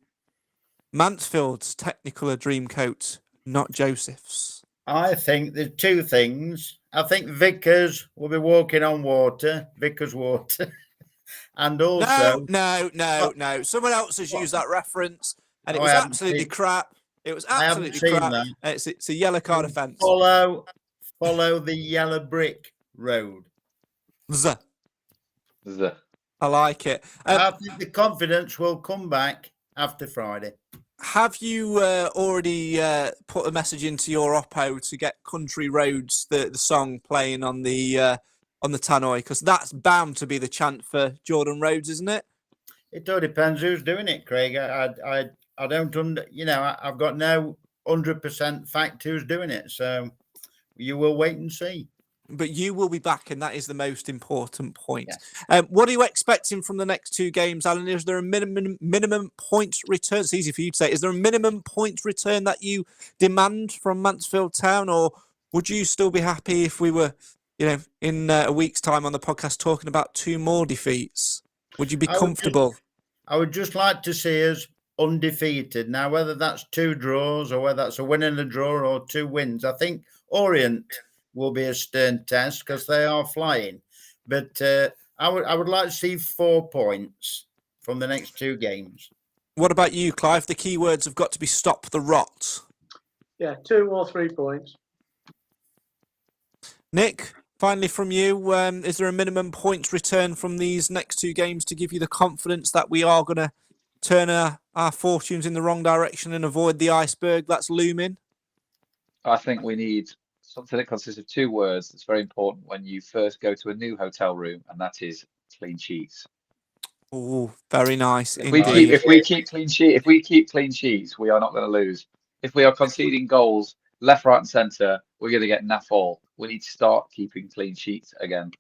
Mansfield's Technicolor Dreamcoat, not Joseph's? I think there's 2 things. I think Vickers will be walking on water, Vickers water. And also... No. Someone else has used that reference, and it Oh, was I haven't absolutely seen- crap. It was I haven't absolutely seen crap. that. It's a yellow card offence. Follow the yellow brick road. Z. The- I like it. I think the confidence will come back after Friday. Have you already put a message into your Oppo to get Country Roads, the song, playing on the tannoy? Because that's bound to be the chant for Jordan Rhodes, isn't it? It all depends who's doing it, Craig. I don't I've got no 100% fact who's doing it, so you will wait and see. But you will be back, and that is the most important point. Yeah. What are you expecting from the next two games, Alan? Is there a minimum points return? It's easy for you to say. Is there a minimum points return that you demand from Mansfield Town, or would you still be happy if we were, in a week's time on the podcast talking about 2 more defeats? Would you be comfortable? I would just like to see us undefeated. Now, whether that's 2 draws or whether that's a win and a draw or 2 wins, I think Orient will be a stern test because they are flying. But I would like to see 4 points from the next 2 games. What about you, Clive? The key words have got to be stop the rot. Yeah, 2 or 3 points. Nick, finally from you, is there a minimum points return from these next 2 games to give you the confidence that we are going to turn our fortunes in the wrong direction and avoid the iceberg that's looming? I think we need something that consists of 2 words that's very important when you first go to a new hotel room, and that is clean sheets. Oh, very nice. If we keep clean sheets, we are not going to lose. If we are conceding goals left, right, and centre, we're going to get naff all. We need to start keeping clean sheets again.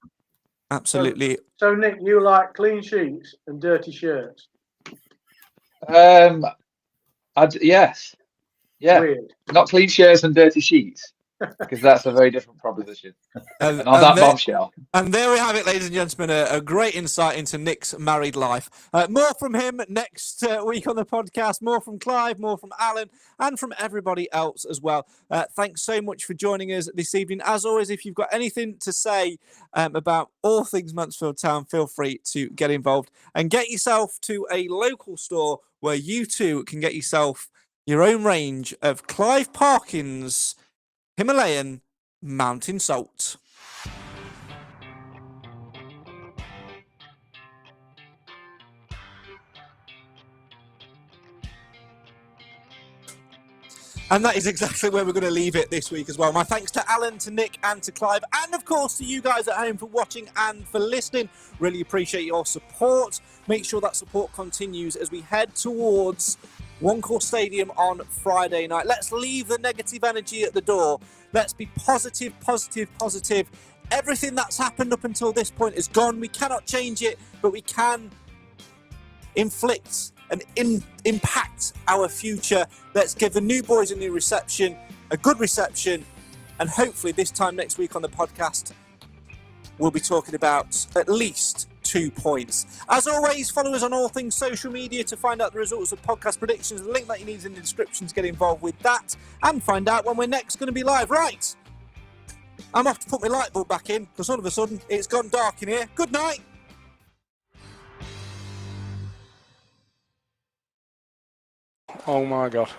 Absolutely. So Nick, you like clean sheets and dirty shirts? Yes. Yeah. Weird. Not clean shirts and dirty sheets, because that's a very different proposition. And on that bombshell. And there we have it, ladies and gentlemen, a great insight into Nick's married life. More from him next week on the podcast, more from Clive, more from Alan, and from everybody else as well. Thanks so much for joining us this evening. As always, if you've got anything to say about all things Mansfield Town, feel free to get involved and get yourself to a local store where you too can get yourself your own range of Clive Parkin's Himalayan mountain salt. And that is exactly where we're going to leave it this week as well. My thanks to Alan, to Nick, and to Clive, and of course to you guys at home for watching and for listening. Really appreciate your support. Make sure that support continues as we head towards One Call Stadium on Friday night. Let's leave the negative energy at the door. Let's be positive, positive, positive. Everything that's happened up until this point is gone. We cannot change it, but we can inflict and impact our future. Let's give the new boys a new reception, a good reception, and hopefully this time next week on the podcast, we'll be talking about at least 2 points. As always, follow us on all things social media to find out the results of podcast predictions. The link that you need is in the description to get involved with that and find out when we're next going to be live. Right, I'm off to put my light bulb back in because all of a sudden it's gone dark in here. Good night. Oh my God.